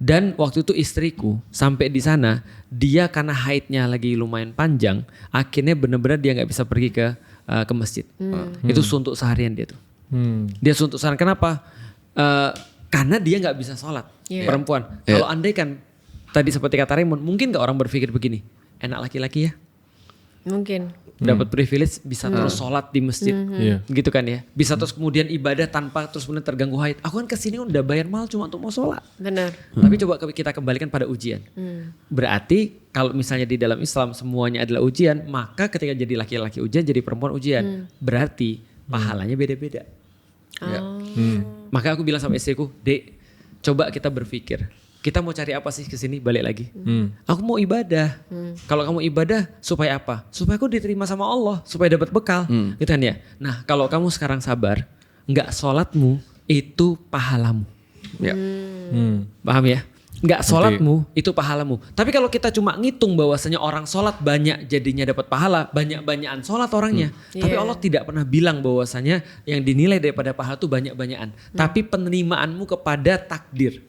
Dan waktu itu istriku sampai di sana, dia karena haidnya lagi lumayan panjang, akhirnya benar-benar dia nggak bisa pergi ke masjid. Itu suntuk seharian dia tuh. Dia suntuk seharian. Kenapa? Karena dia nggak bisa sholat, perempuan. Kalau andai kan tadi seperti kata Raymond, mungkin nggak orang berpikir begini, enak laki-laki ya? Mungkin. Dapat privilege bisa terus sholat di masjid, gitu kan ya. Bisa terus kemudian ibadah tanpa terus kemudian terganggu haid. Aku kan kesini udah bayar mahal cuma untuk mau sholat. Benar. Tapi coba kita kembalikan pada ujian. Berarti kalau misalnya di dalam Islam semuanya adalah ujian, maka ketika jadi laki-laki ujian, jadi perempuan ujian. Berarti pahalanya beda-beda. Maka aku bilang sama istriku, Dek, coba kita berpikir. Kita mau cari apa sih kesini, balik lagi. Aku mau ibadah. Kalau kamu ibadah supaya apa? Supaya aku diterima sama Allah, supaya dapat bekal, gitu kan ya. Nah, kalau kamu sekarang sabar, nggak sholatmu itu pahalamu. Paham ya? Nggak sholatmu itu pahalamu. Tapi kalau kita cuma ngitung bahwasanya orang sholat banyak jadinya dapat pahala, banyak-banyakan sholat orangnya. Tapi Allah tidak pernah bilang bahwasanya yang dinilai daripada pahala itu banyak-banyakan. Tapi penerimaanmu kepada takdir.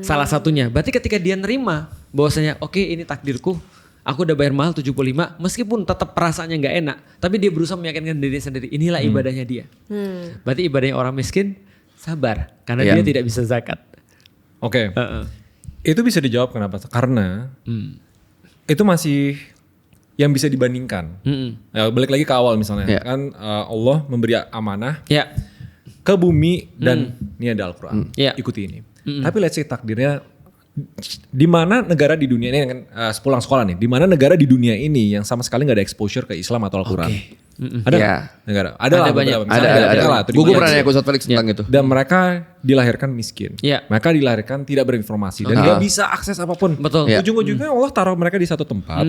Salah satunya. Berarti ketika dia nerima bahwasanya oke, ini takdirku, aku udah bayar mahal 75, meskipun tetap perasaannya nggak enak, tapi dia berusaha meyakinkan diri sendiri, inilah ibadahnya dia. Berarti ibadahnya orang miskin sabar karena dia tidak bisa zakat. Oke. Itu bisa dijawab kenapa? Karena itu masih yang bisa dibandingkan. Ya, balik lagi ke awal misalnya, kan Allah memberi amanah ke bumi dan ini ada Al-Quran, ikuti ini. Tapi let's say takdirnya di mana negara di dunia ini kan sepulang sekolah nih, di mana negara di dunia ini yang sama sekali nggak ada exposure ke Islam atau Al-Quran. Ada negara? Ada banyak. Ada. Gue pernah nanya ke Ustaz Felix tentang itu. Dan mereka dilahirkan miskin. Mereka dilahirkan tidak berinformasi dan nggak bisa akses apapun. Betul. Ujung-ujungnya Allah taruh mereka di satu tempat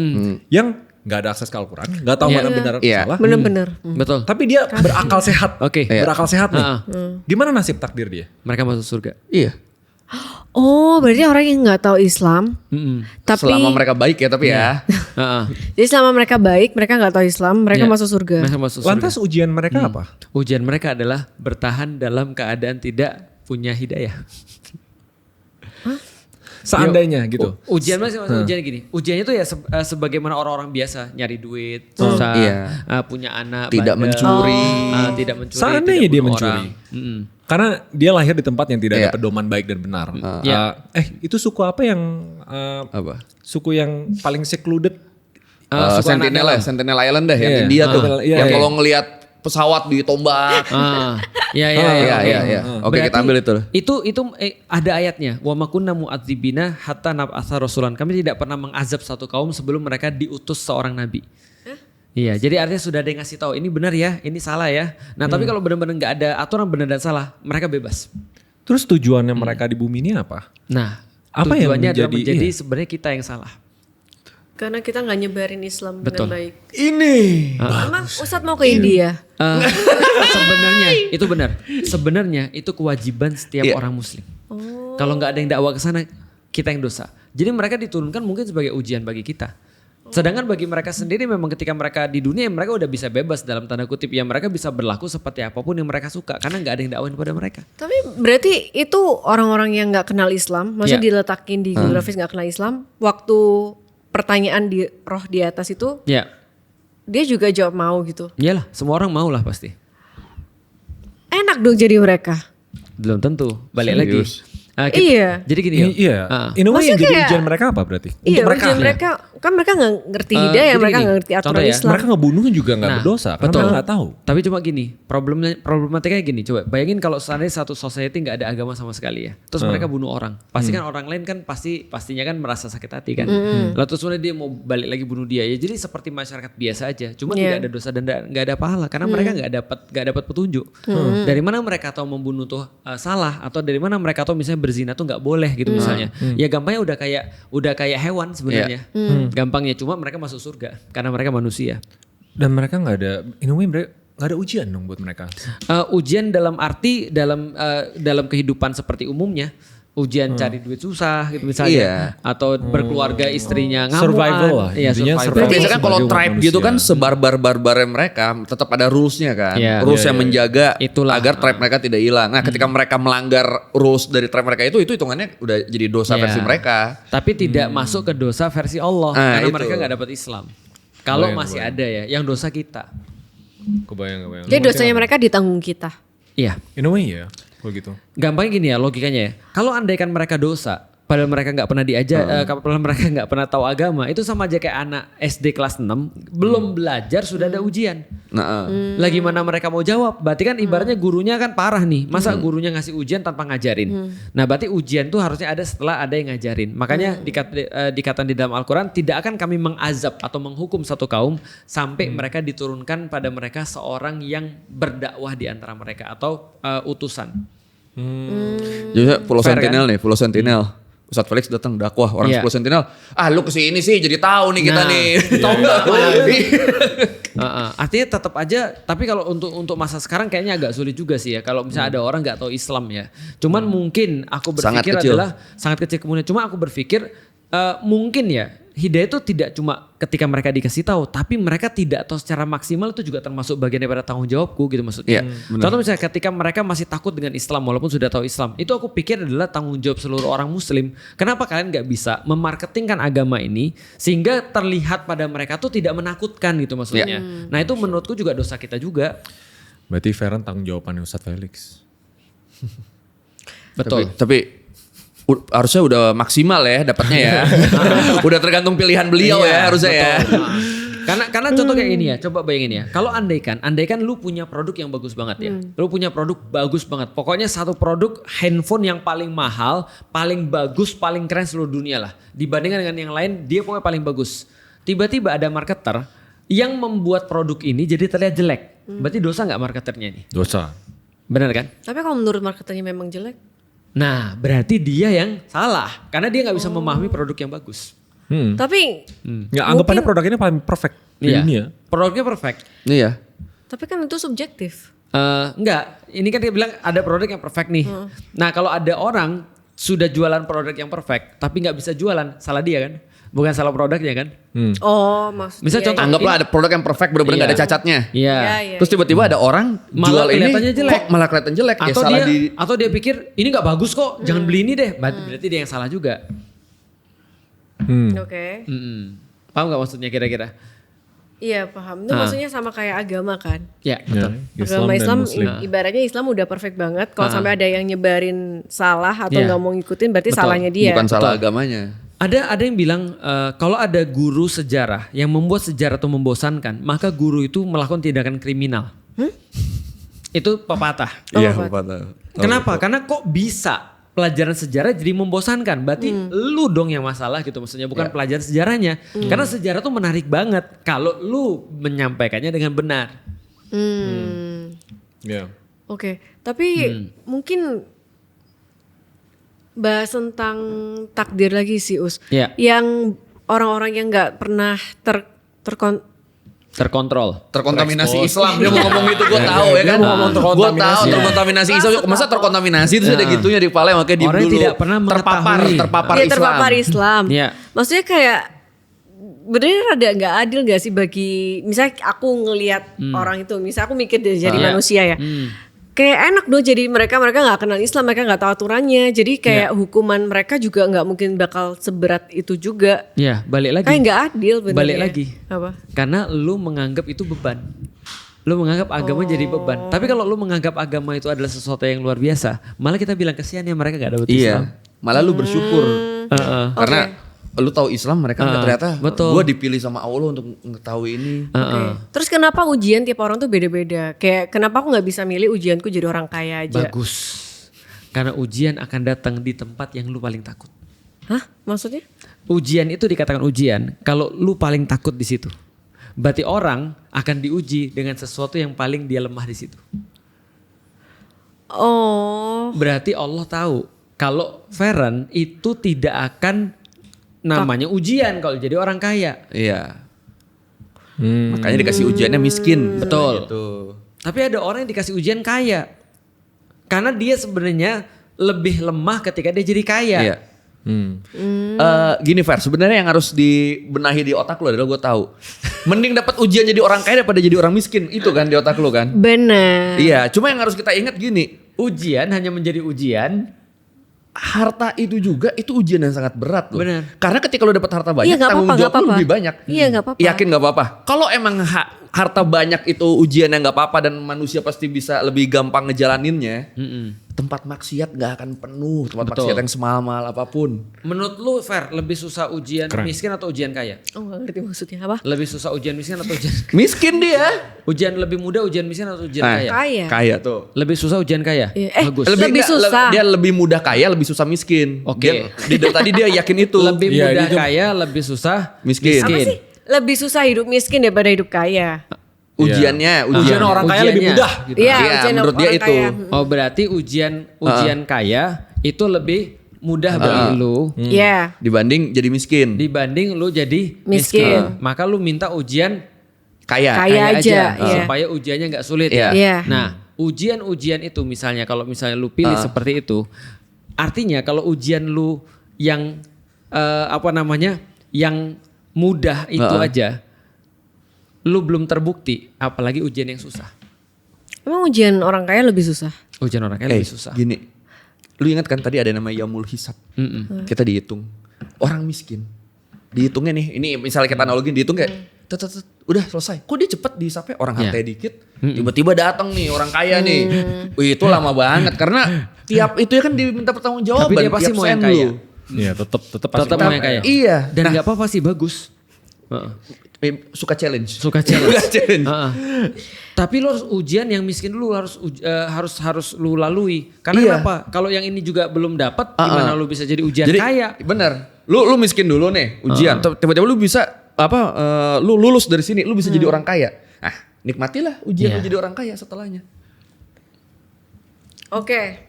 yang nggak ada akses ke Al-Quran, nggak tahu mana benar salah. Benar-benar. Betul. Tapi dia berakal sehat. Berakal sehat nih. Gimana nasib takdir dia? Mereka masuk surga. Iya. Oh, berarti orang yang nggak tahu Islam, tapi selama mereka baik ya, tapi ya. Jadi selama mereka baik, mereka nggak tahu Islam, mereka masuk surga. Lantas ujian mereka apa? Ujian mereka adalah bertahan dalam keadaan tidak punya hidayah. Seandainya gitu. Ujian ujian gini. Ujiannya itu ya sebagaimana orang-orang biasa nyari duit, susah, punya anak, tidak mencuri, tidak mencuri. Seandainya dia mencuri. Karena dia lahir di tempat yang tidak ada pedoman baik dan benar. Itu suku apa yang suku yang paling secluded? Sentinel Island dah yang India tuh. Yang kalau ngelihat pesawat ditombak. Oke, kita ambil itu. Itu ada ayatnya. Wa ma kunna mu'adzibina hatta nab'atsa rasulan. Kami tidak pernah mengazab satu kaum sebelum mereka diutus seorang nabi. Iya, jadi artinya sudah ada yang ngasih tahu ini benar ya, ini salah ya. Nah, tapi kalau benar-benar nggak ada aturan benar dan salah, mereka bebas. Terus tujuannya mereka di bumi ini apa? Nah, apa tujuannya yang adalah menjadi sebenarnya kita yang salah. Karena kita nggak nyebarin Islam dengan baik. Ini. Emang Ustadz mau ke India? Sebenarnya itu benar. Sebenarnya itu kewajiban setiap orang Muslim. Kalau nggak ada yang dakwah ke sana, kita yang dosa. Jadi mereka diturunkan mungkin sebagai ujian bagi kita. Sedangkan bagi mereka sendiri memang ketika mereka di dunia mereka udah bisa bebas dalam tanda kutip, ya mereka bisa berlaku seperti apapun yang mereka suka karena nggak ada yang dakwain pada mereka. Tapi berarti itu orang-orang yang nggak kenal Islam, maksudnya diletakin di geografis nggak kenal Islam, waktu pertanyaan di roh di atas itu, dia juga jawab mau gitu. Iyalah, semua orang mau lah pasti. Enak dong jadi mereka. Belum tentu, balik lagi. Jadi gini In a way yang jadi ujian mereka apa berarti? Iya, ujian mereka kan mereka gak ngerti hidayah, mereka gak ngerti aturan Islam. Mereka ngebunuh juga gak berdosa karena mereka gak tahu. Tapi cuma gini, problematikanya gini, coba bayangin kalau seandainya satu society gak ada agama sama sekali ya. Terus mereka bunuh orang. Pasti kan orang lain kan pastinya kan merasa sakit hati kan. Lalu terus dia mau balik lagi bunuh dia ya. Jadi seperti masyarakat biasa aja. Cuma tidak ada dosa dan gak ada pahala. Karena mereka gak dapat petunjuk. Dari mana mereka tahu membunuh tuh salah. Atau dari mana mereka tahu misalnya berzina tuh nggak boleh gitu misalnya. Ya gampangnya udah kayak hewan sebenarnya. Gampangnya cuma mereka masuk surga karena mereka manusia. Dan mereka nggak ada, in a way mereka nggak ada ujian dong buat mereka. Ujian dalam arti dalam kehidupan seperti umumnya ujian cari duit susah gitu misalnya, atau berkeluarga istrinya ngamuan, survival lah. Iya, survival. Biasanya kan kalau tribe gitu kan sebarbar-barbarnya mereka tetap ada rules-nya kan. Rules yang menjaga agar tribe mereka tidak hilang. Nah, ketika mereka melanggar rules dari tribe mereka itu hitungannya udah jadi dosa versi mereka. Tapi tidak masuk ke dosa versi Allah karena mereka nggak dapat Islam. Kalau masih ada ya yang dosa kita. Kebayang. Jadi dosanya mereka ditanggung kita. Iya. In a way ya. Kalau gitu. Gampangnya gini ya logikanya ya. Kalau andaikan mereka dosa, padahal mereka nggak pernah diajar, padahal mereka nggak pernah tahu agama, itu sama aja kayak anak SD kelas 6 belum belajar sudah ada ujian. Lagi mana mereka mau jawab? Berarti kan ibaratnya gurunya kan parah nih. Masa gurunya ngasih ujian tanpa ngajarin? Nah berarti ujian tuh harusnya ada setelah ada yang ngajarin. Makanya dikatakan di dalam Al-Quran tidak akan kami mengazab atau menghukum satu kaum sampai mereka diturunkan pada mereka seorang yang berdakwah di antara mereka atau utusan. Jadi Pulau Fair, Sentinel nih, Pulau Sentinel. Ustadz Felix datang dakwah orang Pulau Sentinel. Lu kesini sih jadi tahu nih kita nih. Tahu nggak? Artinya tetap aja. Tapi kalau untuk masa sekarang kayaknya agak sulit juga sih ya. Kalau misalnya ada orang nggak tahu Islam ya. Cuman mungkin aku berpikir adalah sangat kecil kemungkinan. Cuma aku berpikir mungkin ya. Hidayah itu tidak cuma ketika mereka dikasih tahu, tapi mereka tidak tahu secara maksimal itu juga termasuk bagian daripada tanggung jawabku gitu maksudnya. Contoh misalnya ketika mereka masih takut dengan Islam walaupun sudah tahu Islam, itu aku pikir adalah tanggung jawab seluruh orang Muslim. Kenapa kalian nggak bisa memarketingkan agama ini sehingga terlihat pada mereka tuh tidak menakutkan gitu maksudnya. Nah itu menurutku juga dosa kita juga. Berarti Feren tanggung jawabannya Ustadz Felix. Betul. Tapi harusnya udah maksimal ya dapatnya ya. Udah tergantung pilihan beliau ya harusnya ya. Karena contoh kayak gini ya, coba bayangin ya. Kalau andaikan lu punya produk yang bagus banget ya. Lu punya produk bagus banget. Pokoknya satu produk handphone yang paling mahal, paling bagus, paling keren seluruh dunia lah. Dibandingkan dengan yang lain, dia pokoknya paling bagus. Tiba-tiba ada marketer yang membuat produk ini jadi terlihat jelek. Berarti dosa nggak marketernya ini? Dosa. Benar kan? Tapi kalau menurut marketernya memang jelek. Nah berarti dia yang salah. Karena dia nggak bisa memahami produk yang bagus. Tapi nggak anggapannya produk ini paling perfect di dunia. Produknya perfect. Iya. Tapi kan itu subjektif. Enggak, ini kan dia bilang ada produk yang perfect nih. Nah kalau ada orang sudah jualan produk yang perfect tapi nggak bisa jualan, salah dia kan? Bukan salah produknya kan? Oh maksudnya. Misal contoh Anggaplah ada produk yang perfect benar-benar nggak ada cacatnya. Iya. Terus tiba-tiba ada orang Malah jual ini jelek. kok malah kelihatan jelek. Atau dia pikir ini nggak bagus kok, jangan beli ini deh. Berarti dia yang salah juga. Oke. Paham nggak maksudnya kira-kira? Iya paham. Itu maksudnya sama kayak agama kan. Ya Agama Islam dan Islam Muslim. ibaratnya Islam udah perfect banget. Kalau sampai ada yang nyebarin salah atau nggak mau ngikutin berarti salahnya dia. Bukan salah agamanya. Ada yang bilang kalau ada guru sejarah yang membuat sejarah itu membosankan, maka guru itu melakukan tindakan kriminal. Itu pepatah. Iya, pepatah. Kenapa? Karena kok bisa pelajaran sejarah jadi membosankan? Berarti lu dong yang masalah gitu maksudnya, bukan pelajaran sejarahnya. Karena sejarah tuh menarik banget kalau lu menyampaikannya dengan benar. Oke. Tapi mungkin bahas tentang takdir lagi sih Us. Yang orang-orang yang nggak pernah terkontaminasi Islam. Dia mau ngomong itu gue tahu ya kan. Gue tahu terkontaminasi Islam. Masa terkontaminasi itu ada gitunya di kepala, makanya diem orang dulu. tidak pernah terpapar Islam. Maksudnya kayak bener ada nggak adil nggak sih bagi misalnya aku ngelihat orang itu, misalnya aku mikir dari jadi manusia ya. Kayak enak dong jadi mereka nggak kenal Islam, mereka nggak tahu aturannya, jadi kayak hukuman mereka juga nggak mungkin bakal seberat itu juga. Iya, balik lagi. Kayak nggak adil bener. Balik lagi. Apa? Karena lu menganggap itu beban. Lu menganggap agama jadi beban. Tapi kalau lu menganggap agama itu adalah sesuatu yang luar biasa, malah kita bilang kesian ya mereka nggak dapet Islam. Malah lu bersyukur. Karena lu tahu Islam, mereka nggak ternyata. Gue dipilih sama Allah untuk mengetahui ini. Terus kenapa ujian tiap orang tuh beda-beda? Kayak kenapa aku nggak bisa milih ujianku jadi orang kaya aja? Bagus. Karena ujian akan datang di tempat yang lu paling takut. Hah? Maksudnya? Ujian itu dikatakan ujian kalau lu paling takut di situ. Berarti orang akan diuji dengan sesuatu yang paling dia lemah di situ. Oh. Berarti Allah tahu kalau Feren itu tidak akan namanya ujian kalau jadi orang kaya. Iya. Makanya dikasih ujiannya miskin. Betul. Gitu. Tapi ada orang yang dikasih ujian kaya. Karena dia sebenarnya lebih lemah ketika dia jadi kaya. Iya. Gini Fer, sebenarnya yang harus dibenahi di otak lo adalah gue tahu. Mending dapat ujian jadi orang kaya daripada jadi orang miskin. Itu kan di otak lo kan. Benar. Iya, cuma yang harus kita ingat gini. Ujian hanya menjadi ujian. Harta itu juga itu ujian yang sangat berat loh. Benar. Karena ketika lo dapat harta banyak, Iya, nggak tanggung apa-apa, jawab nggak lo apa-apa. lebih banyak. Iya, nggak apa-apa. Yakin nggak apa-apa. Kalau emang harta banyak itu ujian yang nggak apa-apa dan manusia pasti bisa lebih gampang ngejalaninnya. Tempat maksiat nggak akan penuh. Tempat Betul. maksiat yang semahal apapun. Menurut lu Fer, lebih susah ujian Keren. miskin atau ujian kaya? Oh, nggak ngerti maksudnya apa? Lebih susah ujian miskin atau ujian Miskin dia. ujian lebih mudah ujian miskin atau ujian Nah, kaya? Kaya. Kaya tuh. Lebih susah ujian kaya. Iya. Bagus. Lebih nggak, susah. Dia lebih mudah kaya, lebih susah miskin. Oke. Tadi dia yakin itu. Lebih Iya, mudah itu- kaya, lebih susah Miskin. Apa sih? Lebih susah hidup miskin daripada hidup kaya. Ujiannya, Ujian orang kaya lebih Ujiannya. mudah gitu. Iya, Iya, ujian menurut dia orang itu. kaya. Oh berarti ujian kaya itu lebih mudah bagi lu Iya. dibanding jadi miskin. dibanding lu jadi Miskin. Maka lu minta ujian Kaya. Kaya aja, iya. supaya ujiannya nggak sulit Iya. ya. Iya. Nah ujian-ujian itu misalnya kalau misalnya lu pilih seperti itu, artinya kalau ujian lu yang yang mudah itu aja, lu belum terbukti, apalagi ujian yang susah. Emang ujian orang kaya lebih susah? Ujian orang kaya lebih susah. Gini, lu ingat kan tadi ada namanya Yaumul Hisab. Kita dihitung. Orang miskin, dihitungnya nih, ini misalnya kita analogin dihitung kayak, udah selesai. Kok dia cepet dihisapnya? Orang hartanya dikit, tiba-tiba datang nih orang kaya nih. Wih, itu lama banget karena tiap itu ya kan diminta pertanggungjawaban. Tapi dia pasti tiap mau yang sen kaya. lu. Iya, tetap Tetap pasti mau yang kaya. Iya. Dan nggak apa-apa sih, bagus. Suka challenge. Suka challenge. Suka challenge. Tapi lo harus ujian yang miskin dulu harus lu lalui. Karena Iya. kenapa? Kalau yang ini juga belum dapat, gimana lu bisa jadi ujian Jadi kaya? bener. Lu miskin dulu nih ujian. Tiba-tiba lu bisa lu lulus dari sini, lu bisa jadi orang kaya. Ah, nikmatilah ujian Iya. lu jadi orang kaya setelahnya. Oke.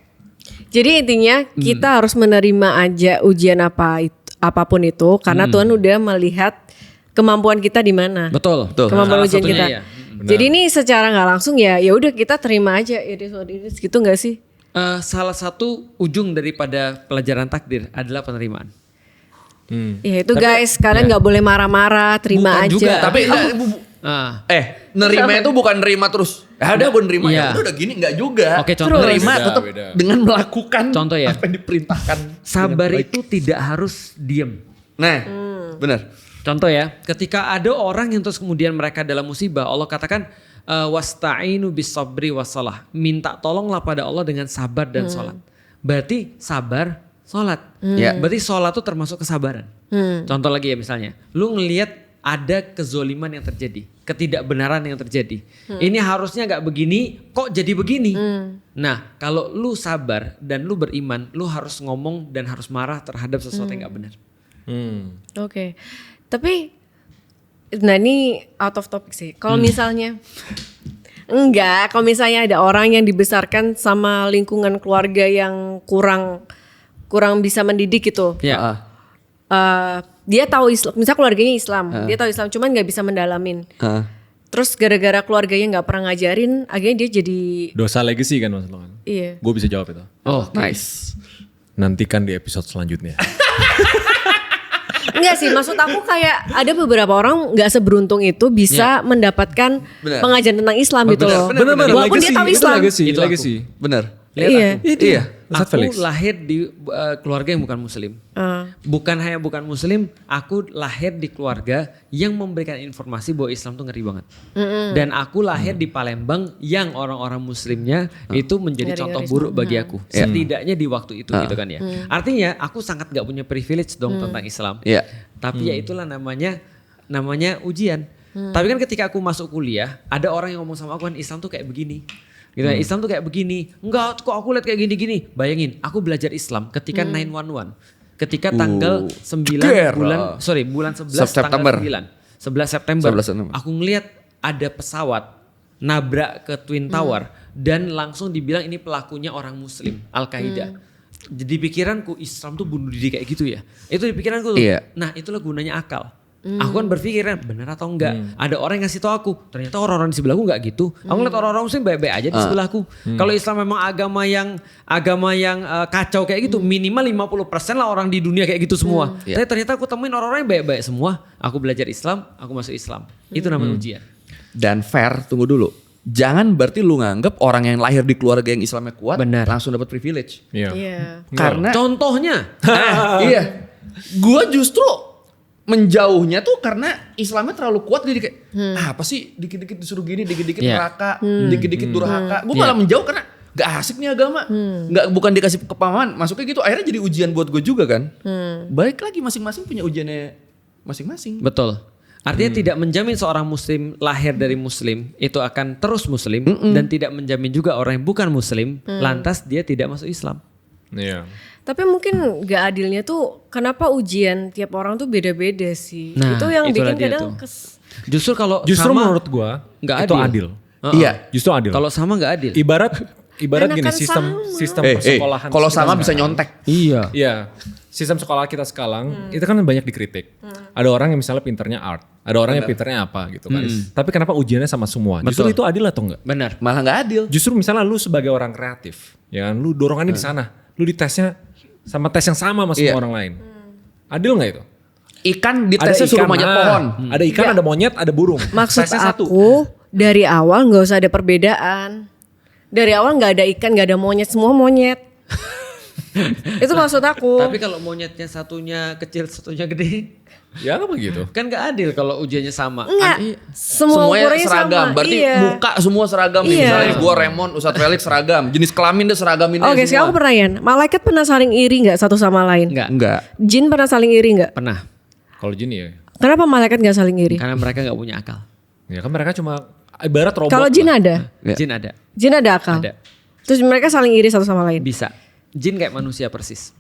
Jadi intinya kita harus menerima aja ujian apapun itu karena Tuhan udah melihat kemampuan kita di mana. Betul. Kemampuan Salah ujian satunya kita. iya. Jadi ini secara nggak langsung ya udah kita terima aja it is what it is gitu nggak sih? Salah satu ujung daripada pelajaran takdir adalah penerimaan. Ya itu guys, kalian nggak boleh marah-marah, terima Bukan aja. juga, Tapi nerima itu bukan nerima terus. Ada gue nerima Iya. ya udah gini enggak juga. Oke, contoh. Nerima Beda, tetap beda. dengan melakukan Contoh ya. apa yang diperintahkan. Sabar dengan baik. itu tidak harus diem. Nah, benar. Contoh ya, ketika ada orang yang terus kemudian mereka dalam musibah, Allah katakan wasta'inu bis-sabri wassalah. Minta tolonglah pada Allah dengan sabar dan sholat. Berarti sabar, sholat. Ya. Berarti sholat itu termasuk kesabaran. Contoh lagi ya misalnya, lu ngelihat ada kezoliman yang terjadi, ketidakbenaran yang terjadi. Ini harusnya gak begini, kok jadi begini. Nah kalau lu sabar dan lu beriman, lu harus ngomong dan harus marah terhadap sesuatu yang gak benar. Oke. Tapi nah ini out of topic sih. Kalau misalnya kalau misalnya ada orang yang dibesarkan sama lingkungan keluarga yang kurang bisa mendidik gitu. Ya. Dia tahu Islam, misalnya keluarganya Islam, dia tahu Islam cuman nggak bisa mendalamin. Terus gara-gara keluarganya nggak pernah ngajarin, akhirnya dia jadi Dosa legacy kan mas lo kan? iya. Gue bisa jawab itu. Oh, Nice. Nantikan di episode selanjutnya. Enggak sih, maksud aku kayak ada beberapa orang nggak seberuntung itu bisa mendapatkan Benar. pengajaran tentang Islam gitu loh. Bener-bener Walaupun dia tahu Islam. legacy, Itu aku. legacy. Benar. lihat Iya. aku. Iya. Ustadz Aku Felix. lahir di keluarga yang bukan muslim. Bukan hanya bukan muslim, aku lahir di keluarga yang memberikan informasi bahwa Islam tuh ngeri banget. Dan aku lahir di Palembang yang orang-orang muslimnya itu menjadi contoh Ngeri-ngeri buruk bagi aku. Setidaknya di waktu itu gitu kan ya. Artinya aku sangat gak punya privilege dong tentang Islam. Iya. Tapi ya itulah namanya ujian. Tapi kan ketika aku masuk kuliah, ada orang yang ngomong sama aku kan Islam tuh kayak begini. Gitu ya, Islam tuh kayak begini. Enggak, kok aku lihat kayak gini-gini. Bayangin, aku belajar Islam ketika 911. Ketika tanggal 9 bulan 11 September. tanggal 9. 11 September. 11 September. Aku ngelihat ada pesawat nabrak ke Twin Tower dan langsung dibilang ini pelakunya orang muslim, Al-Qaeda. Jadi pikiranku Islam tuh bunuh diri kayak gitu ya. Itu di pikiranku tuh. Iya. Nah, itulah gunanya akal. Aku kan berpikir benar atau enggak. Ada orang yang ngasih tahu aku, ternyata orang-orang di sebelahku enggak gitu. Aku ngeliat orang-orang muslim baik-baik aja di sebelahku. Kalau Islam memang agama yang kacau kayak gitu, minimal 50% lah orang di dunia kayak gitu semua. Tapi ternyata aku temuin orang-orang yang baik-baik semua. Aku belajar Islam, aku masuk Islam. Itu namanya ujian. Dan fair, tunggu dulu. Jangan berarti lu nganggep orang yang lahir di keluarga yang Islamnya kuat langsung dapat privilege. Iya. Karena contohnya, iya, gue justru menjauhnya tuh karena Islamnya terlalu kuat, jadi kayak apa sih dikit-dikit disuruh gini, dikit-dikit neraka, dikit-dikit durhaka. Gue malah menjauh karena gak asik nih agama, bukan dikasih kepahaman. Masuknya gitu, akhirnya jadi ujian buat gue juga kan. Balik lagi masing-masing punya ujiannya masing-masing. Betul. Artinya tidak menjamin seorang muslim lahir dari muslim itu akan terus muslim dan tidak menjamin juga orang yang bukan muslim lantas dia tidak masuk Islam. Iya. Tapi mungkin gak adilnya tuh kenapa ujian tiap orang tuh beda-beda sih. Nah, itu yang itulah bikin dia kadang Justru kalau Justru sama menurut gua nggak itu adil. Iya, Justru adil. Kalau sama nggak adil. Ibarat gini, Enakan sistem sama. persekolahan. kalau kita sama sekarang. bisa nyontek. Iya. Iya, sistem sekolah kita sekarang itu kan banyak dikritik. Ada orang yang misalnya pinternya art, ada orang yang pinternya apa gitu kan. Tapi kenapa ujiannya sama semua? Justru itu adil atau enggak? Benar. Malah nggak adil. Justru misalnya lu sebagai orang kreatif, ya kan, lu dorongannya di sana, lu di tesnya sama tes yang sama semua orang lain. Adil nggak itu? Ikan di tesnya suruh manjat pohon. Ada ikan, ada monyet, ada burung. maksud Tesnya satu. aku dari awal nggak usah ada perbedaan. Dari awal nggak ada ikan, nggak ada monyet, semua monyet. Itu maksud aku. Tapi kalau monyetnya satunya kecil, satunya gede, Ya apa gitu? kan nggak adil kalau ujiannya sama. Enggak, semua Semuanya ukurannya seragam. sama. Berarti Iya. muka semua seragam. Nih. Iya. Misalnya gue Raymond, Ustadz Felix seragam. Jenis kelamin deh seragamin aja Oke, sekarang aku semua. pertanyaan. Malaikat pernah saling iri nggak satu sama lain? Enggak. Jin pernah saling iri nggak? Pernah. Kalau jin ya, Kenapa malaikat nggak saling iri? Karena mereka nggak punya akal. ya kan mereka cuma ibarat robot. Kalau jin lah. ada, Ya. Jin ada. jin ada akal. Ada. Terus mereka saling iri satu sama lain. Bisa. Jin kayak manusia persis.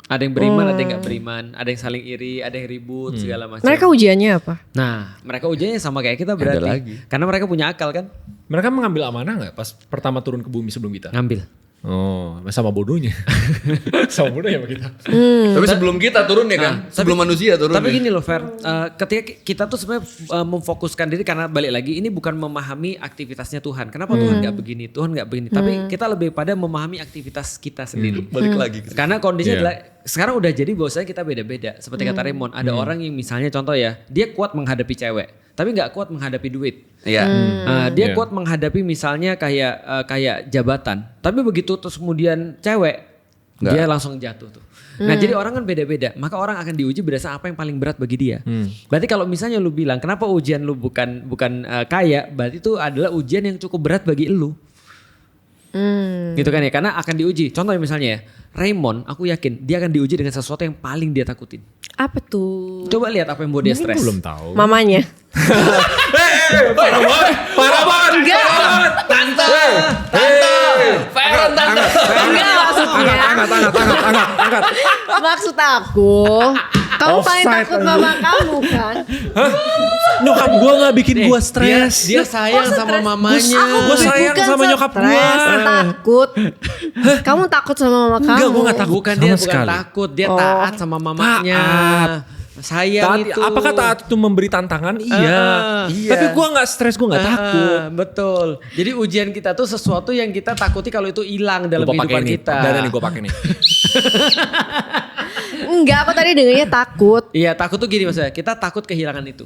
Ada yang beriman, ada yang nggak beriman, ada yang saling iri, ada yang ribut, segala macam. Mereka ujiannya apa? Nah, mereka ujiannya sama kayak kita berarti. lagi. Karena mereka punya akal kan? Mereka mengambil amanah nggak pas pertama turun ke bumi sebelum kita? Ngambil. Oh, sama bodohnya. Sama bodohnya sama kita. Tapi sebelum kita turun ya kan? Sebelum manusia turun. Tapi ya. gini loh Fer, ketika kita tuh sebenarnya memfokuskan diri karena balik lagi ini bukan memahami aktivitasnya Tuhan. Kenapa Tuhan nggak begini, Tuhan nggak begini. Tapi kita lebih pada memahami aktivitas kita sendiri. Balik lagi. Karena kondisinya Iya. adalah sekarang udah jadi bahwasanya kita beda-beda. Seperti kata Raymond, ada orang yang misalnya contoh ya, dia kuat menghadapi cewek, tapi nggak kuat menghadapi duit. Iya. Dia Iya. kuat menghadapi misalnya kayak jabatan, tapi begitu terus kemudian cewek, dia langsung jatuh tuh. Nah jadi orang kan beda-beda, maka orang akan diuji berdasarkan apa yang paling berat bagi dia. Berarti kalau misalnya lu bilang kenapa ujian lu bukan kaya, berarti itu adalah ujian yang cukup berat bagi lu. Gitu kan ya, karena akan diuji. Contohnya misalnya ya, Raymond, aku yakin dia akan diuji dengan sesuatu yang paling dia takutin. Apa tuh? Coba lihat apa yang buat dia Mungkin stres. belum tahu. Mamanya. Parah banget. Enggak. Tante. Enggak maksudnya. Angkat. Maksud aku, kamu paling Offside takut aja. mama kamu kan? Nyokap gue gak bikin gue stres. Dia sayang sama mamanya. Gua sayang bukan sama nyokap stres, gua. takut. Kamu takut sama mama kamu? Enggak, gua gak takut. Bukan sama dia bukan sekali. takut, dia Oh. taat sama mamanya. Sayang Taat, itu. apakah taat itu memberi tantangan? Iya. Iya. Tapi gue gak stres, gue gak takut. Betul. Jadi ujian kita tuh sesuatu yang kita takuti kalau itu hilang dalam Lupa pakai kehidupan ini. kita. Dana nih gue pakai nih. Enggak, aku tadi dengernya takut. Iya takut tuh gini maksudnya, kita takut kehilangan itu.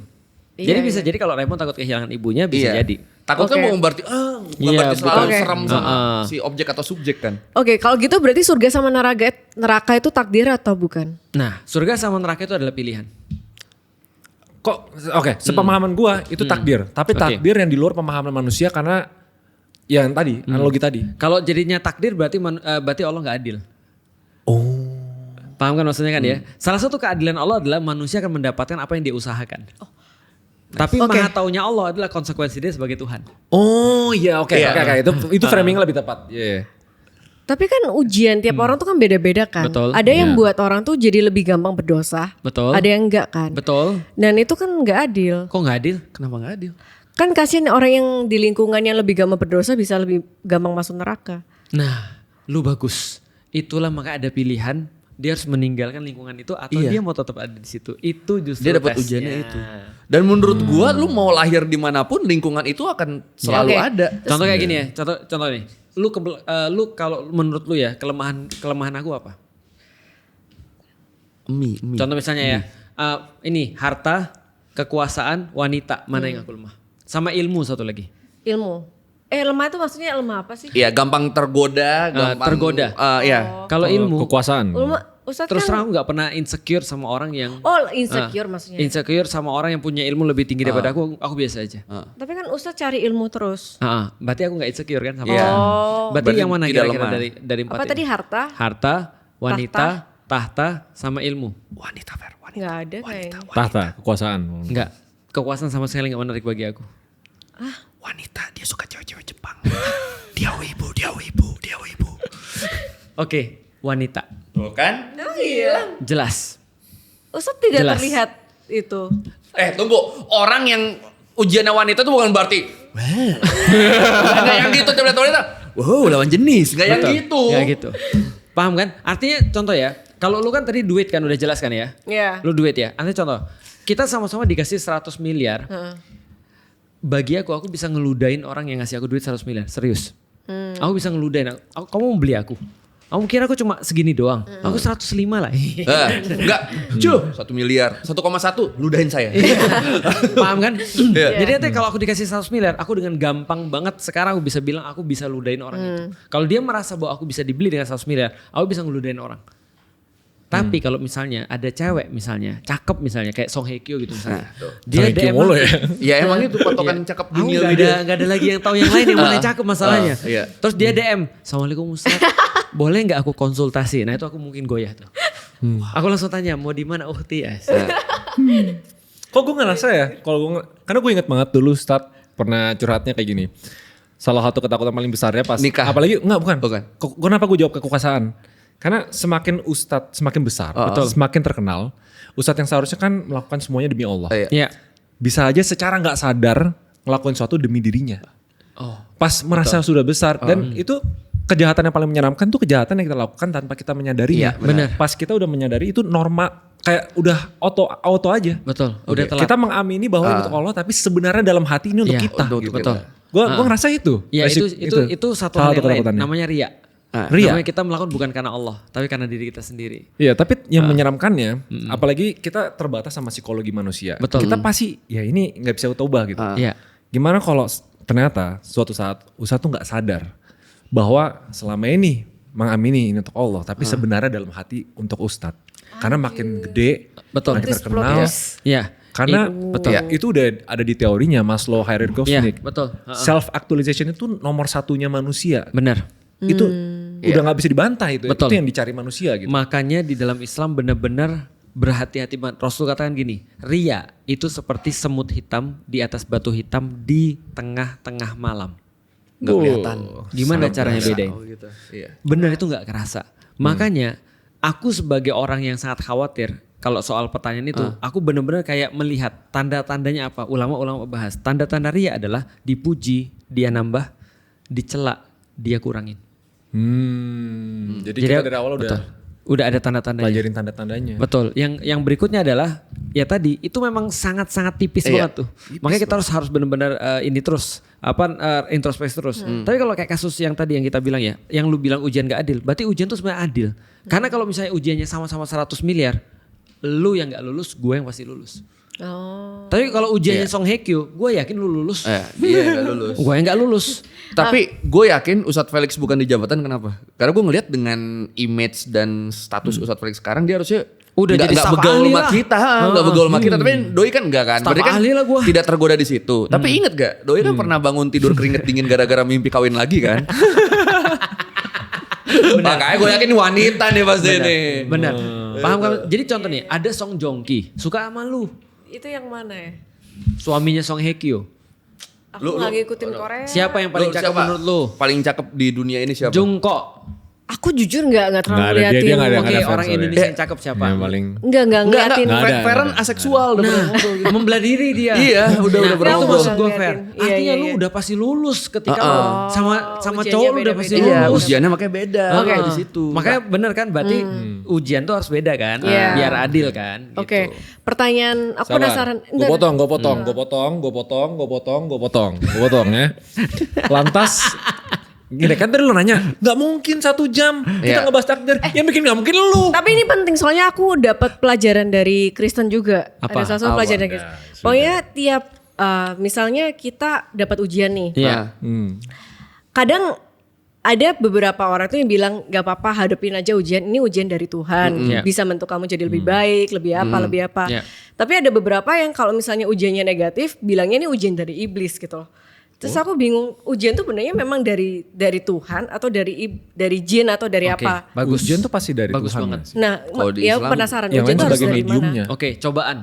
Iya, Jadi bisa iya. jadi kalau Raymond takut kehilangan ibunya bisa Iya. jadi. Takutnya Oke. bukan berarti bukan Iya, berarti selalu betul. serem sama Heeh. si objek atau subjek kan. Oke, kalau gitu berarti surga sama neraka itu takdir atau bukan? Nah surga sama neraka itu adalah pilihan. Kok oke, sepemahaman gue itu takdir. Tapi Oke. takdir yang di luar pemahaman manusia karena yang tadi, analogi tadi. Kalau jadinya takdir berarti Allah nggak adil. Oh. Paham kan maksudnya kan ya? Salah satu keadilan Allah adalah manusia akan mendapatkan apa yang dia usahakan. Tapi Oke. maha taunya Allah adalah konsekuensi dia sebagai Tuhan. Oh iya oke Iya. oke. Itu framingnya lebih tepat. Iya. Tapi kan ujian tiap orang tuh kan beda-beda kan. Betul. Ada yang Iya. buat orang tuh jadi lebih gampang berdosa. Betul. Ada yang enggak kan. Betul. Dan itu kan nggak adil. Kok nggak adil? Kenapa nggak adil? Kan kasihan orang yang di lingkungan yang lebih gampang berdosa bisa lebih gampang masuk neraka. Nah, lu bagus. Itulah maka ada pilihan. dia harus meninggalkan lingkungan itu atau dia mau tetap ada di situ. Itu justru dia dapat ujiannya itu. Dan menurut gua lu mau lahir dimanapun lingkungan itu akan selalu ada. Contoh kayak gini ya, contoh nih. Lu kalau menurut lu ya kelemahan aku apa? Mie. Contoh misalnya ya, ini harta, kekuasaan, wanita, mana yang aku lemah? Sama ilmu satu lagi. Ilmu. Lemah itu maksudnya lemah apa sih? Iya, gampang tergoda, tergoda. Iya. Kalau ilmu, kekuasaan. Ustadz terus kan, terang aku gak pernah insecure sama orang yang insecure maksudnya. insecure sama orang yang punya ilmu lebih tinggi daripada aku biasa aja. Tapi kan Ustadz cari ilmu terus. Berarti aku gak insecure kan sama Iya. orang. Berarti yang mana tidak kira-kira lemah. dari empat Apa ini? tadi harta? Harta, wanita, tahta, sama ilmu. Wanita. Nggak ada kayaknya. Tahta, kekuasaan. Enggak, kekuasaan sama sekali gak menarik bagi aku. Wanita, dia suka cewek-cewek Jepang. dia wibu. Oke, wanita. Tuh kan? Jelas. Ustadz tidak Jelas. terlihat itu. Tunggu. Orang yang ujiannya wanita tuh bukan berarti nggak yang gitu tiap lihat wanita. Wow, lawan jenis. Nggak yang Betul. gitu. Nggak gitu. Paham kan? Artinya contoh ya, kalau lu kan tadi duit kan udah jelas kan ya? Iya. Lu duit ya. Artinya contoh, kita sama-sama dikasih 100 miliar. Bagi aku bisa ngeludain orang yang ngasih aku duit 100 miliar. Serius. Aku bisa ngeludain. Kamu mau beli aku? Kamu kira aku cuma segini doang? Aku 105 lah. Enggak. 1 miliar. 1,1 ludahin saya. Paham kan? Jadi nanti kalau aku dikasih 100 miliar, aku dengan gampang banget sekarang aku bisa bilang aku bisa ludahin orang itu. Kalau dia merasa bahwa aku bisa dibeli dengan 100 miliar, aku bisa ngeludahin orang. Tapi kalau misalnya ada cewek misalnya, cakep misalnya kayak Song Hye Kyo gitu misalnya. Dia DM mulu ya. Ya emang itu patokan cakep dunia. Gak ada lagi yang tahu yang lain yang mana yang cakep masalahnya. Iya. Terus dia DM, "Assalamualaikum Ustaz, boleh gak aku konsultasi?" Nah itu aku mungkin goyah tuh. Aku langsung tanya, mau di mana Uhti? Kok gue ngerasa ya, karena gue inget banget dulu Ustadz pernah curhatnya kayak gini. Salah satu ketakutan paling besarnya pas nikah. Apalagi bukan. Bukan. Kenapa gue jawab kekuasaan? Karena semakin Ustadz semakin besar, semakin terkenal, Ustadz yang seharusnya kan melakukan semuanya demi Allah. Iya. Bisa aja secara nggak sadar ngelakuin sesuatu demi dirinya. Pas merasa sudah besar dan itu kejahatan yang paling menyeramkan tuh kejahatan yang kita lakukan tanpa kita menyadarinya. Iya, benar. Pas kita udah menyadari itu norma kayak udah auto aja. Betul, udah telat. Kita mengamini bahwa ini untuk Allah tapi sebenarnya dalam hati ini untuk Iya, kita. untuk gitu. betul. Gue ngerasa itu. Ya itu satu hal yang lain, namanya ria. Ria. Namanya kita melakukan bukan karena Allah, tapi karena diri kita sendiri. Iya, tapi yang menyeramkannya, apalagi kita terbatas sama psikologi manusia. Betul. Kita pasti, ya ini nggak bisa utobah gitu. Iya. Gimana kalau ternyata suatu saat Ustadz tuh nggak sadar bahwa selama ini mengamini ini untuk Allah, tapi sebenarnya dalam hati untuk Ustadz. Karena makin gede, Betul. makin terkenal. Iya. Karena betul. itu udah ada di teorinya Maslow hierarchy of needs. Betul. Self actualization itu nomor satunya manusia. Benar. Itu udah nggak bisa dibantah itu. Betul. Itu yang dicari manusia gitu. Makanya di dalam Islam benar-benar berhati-hati banget. Rasul katakan gini, ria itu seperti semut hitam di atas batu hitam di tengah-tengah malam. Gak kelihatan. Gimana caranya bedain? Gitu. Iya. Benar itu gak kerasa. Makanya aku sebagai orang yang sangat khawatir kalau soal pertanyaan itu, aku benar-benar kayak melihat tanda-tandanya apa. Ulama-ulama bahas. Tanda-tanda ria adalah dipuji, dia nambah, dicela, dia kurangin. Jadi kita dari awal udah ada tanda-tandanya. pelajarin tanda-tandanya. Betul. Yang berikutnya adalah ya tadi itu memang sangat-sangat tipis banget tuh. Makanya kita harus benar-benar ini terus introspeksi terus. Tapi kalau kayak kasus yang tadi yang kita bilang ya, yang lu bilang ujian gak adil, berarti ujian tuh sebenarnya adil. Karena kalau misalnya ujiannya sama-sama 100 miliar, lu yang gak lulus, gue yang pasti lulus. Tapi kalau ujiannya Song Hye Kyo, gue yakin lu lulus. Dia gak lulus. Gue yang gak lulus. Tapi gue yakin Ustadz Felix bukan di jabatan, kenapa? Karena gue ngelihat dengan image dan status Ustadz Felix sekarang dia harusnya udah jadi nggak staf begaul ahli sama lah. kita, nggak begaul sama kita. Tapi Doi kan enggak kan? Staf Berarti kan ahli lah gua. tidak tergoda di situ. Tapi inget gak? Doi kan pernah bangun tidur keringet dingin gara-gara mimpi kawin lagi kan? Makanya gue yakin wanita nih pasti ini. Benar. Paham kan? Jadi contoh nih, ada Song Joong Ki suka sama lu. Itu yang mana ya? Suaminya Song Hye Kyo. Aku lagi ikutin Korea. Siapa yang paling cakep Siapa? menurut lu? Paling cakep di dunia ini siapa? Jungkook. Aku jujur nggak terlalu Nggak ada, liatin. dia nggak ada Oke, orang referensi. Indonesia yang cakep siapa? Yang paling Nggak ngeliatin. Nggak ada. Feren aseksual udah pernah ngobrol gitu. Membelah diri dia. Iya, udah Nah, pernah itu ngobrol. maksud gue Ngeliatin. Fer. Iya, Artinya iya, lu iya. udah pasti lulus ketika lu sama ujiannya cowok lu udah beda-beda. pasti Iya, lulus. ujiannya makanya beda. Oke. Di situ. Makanya bener kan berarti ujian tuh harus beda kan? Iya. Biar adil kan? Oke, Gitu. pertanyaan aku penasaran. Gue potong ya. Lantas gini kan tadi lu nanya, nggak mungkin 1 jam kita Iya. ngebahas takdir. Yang bikin nggak mungkin lu. Tapi ini penting soalnya aku dapat pelajaran dari Kristen juga. Apa? Ada salah satu pelajaran dari Kristen. Pokoknya tiap misalnya kita dapat ujian nih. Iya. Kadang ada beberapa orang tuh yang bilang gak apa-apa hadapin aja ujian, ini ujian dari Tuhan, Iya. bisa bentuk kamu jadi lebih baik, lebih apa. Iya. Tapi ada beberapa yang kalau misalnya ujiannya negatif, bilangnya ini ujian dari iblis gitu loh. Terus aku bingung, ujian tuh benernya memang dari Tuhan atau dari jin atau dari Oke, apa? bagus. Ujian tuh pasti dari Bagus Tuhan. banget. nggak sih? Nah, Kalau di ya Islam, penasaran yang ujian lain tuh harus sebagai dari mana? mediumnya. Oke, cobaan.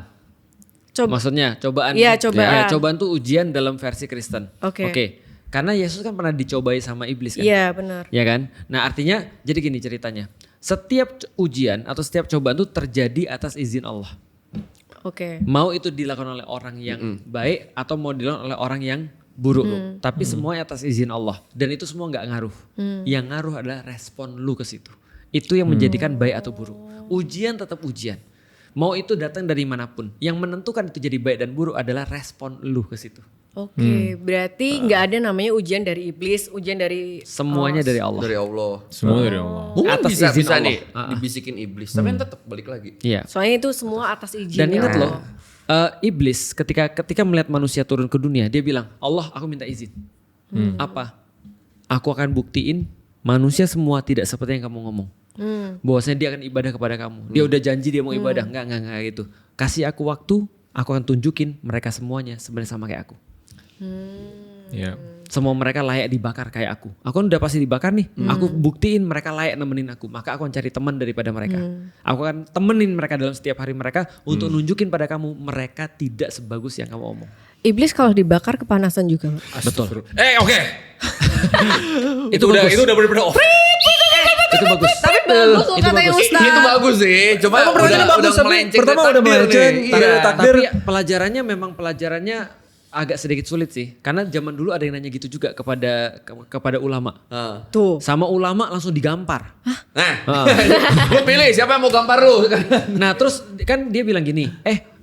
Maksudnya cobaan. Iya, cobaan. Ya, cobaan tuh ujian dalam versi Kristen. Oke. Karena Yesus kan pernah dicobai sama iblis kan. Iya benar. Ya kan? Nah artinya jadi gini ceritanya. Setiap ujian atau setiap cobaan itu terjadi atas izin Allah. Oke. Mau itu dilakukan oleh orang yang baik atau mau dilakukan oleh orang yang buruk. Tapi semuanya atas izin Allah. Dan itu semua nggak ngaruh. Yang ngaruh adalah respon lu ke situ. Itu yang menjadikan baik atau buruk. Ujian tetap ujian. Mau itu datang dari manapun. Yang menentukan itu jadi baik dan buruk adalah respon lu ke situ. Oke, berarti nggak ada namanya ujian dari iblis, ujian dari Semuanya dari Allah. Dari Allah. Semua dari Allah. Mungkin Atas bisa izin Allah. nih dibisikin iblis, tapi kan tetap balik lagi. Iya. soalnya itu semua atas izin. Dan ingat loh, iblis ketika melihat manusia turun ke dunia, dia bilang, Allah aku minta izin. Apa? Aku akan buktiin manusia semua tidak seperti yang kamu ngomong. Bahwasanya dia akan ibadah kepada kamu. Dia udah janji dia mau ibadah. Enggak gitu. Kasih aku waktu, aku akan tunjukin mereka semuanya sebenarnya sama kayak aku. Iya. Semua mereka layak dibakar kayak aku. Aku kan udah pasti dibakar nih. Aku buktiin mereka layak nemenin aku. Maka aku akan cari teman daripada mereka. Aku akan temenin mereka dalam setiap hari mereka untuk nunjukin pada kamu mereka tidak sebagus yang kamu omong. Iblis kalau dibakar kepanasan juga. Betul. Oke. Itu udah bener-bener off. Itu bagus. Tapi bagus loh katanya Ustaz. Itu bagus sih. Cuma udah melenceng pertama dari udah takdir melenceng, nih. takdir, Iya. takdir. Tapi pelajarannya memang agak sedikit sulit sih. Karena zaman dulu ada yang nanya gitu juga kepada ulama. Tuh. Sama ulama langsung digampar. Nah, lu pilih siapa yang mau gambar lu. Nah terus kan dia bilang gini,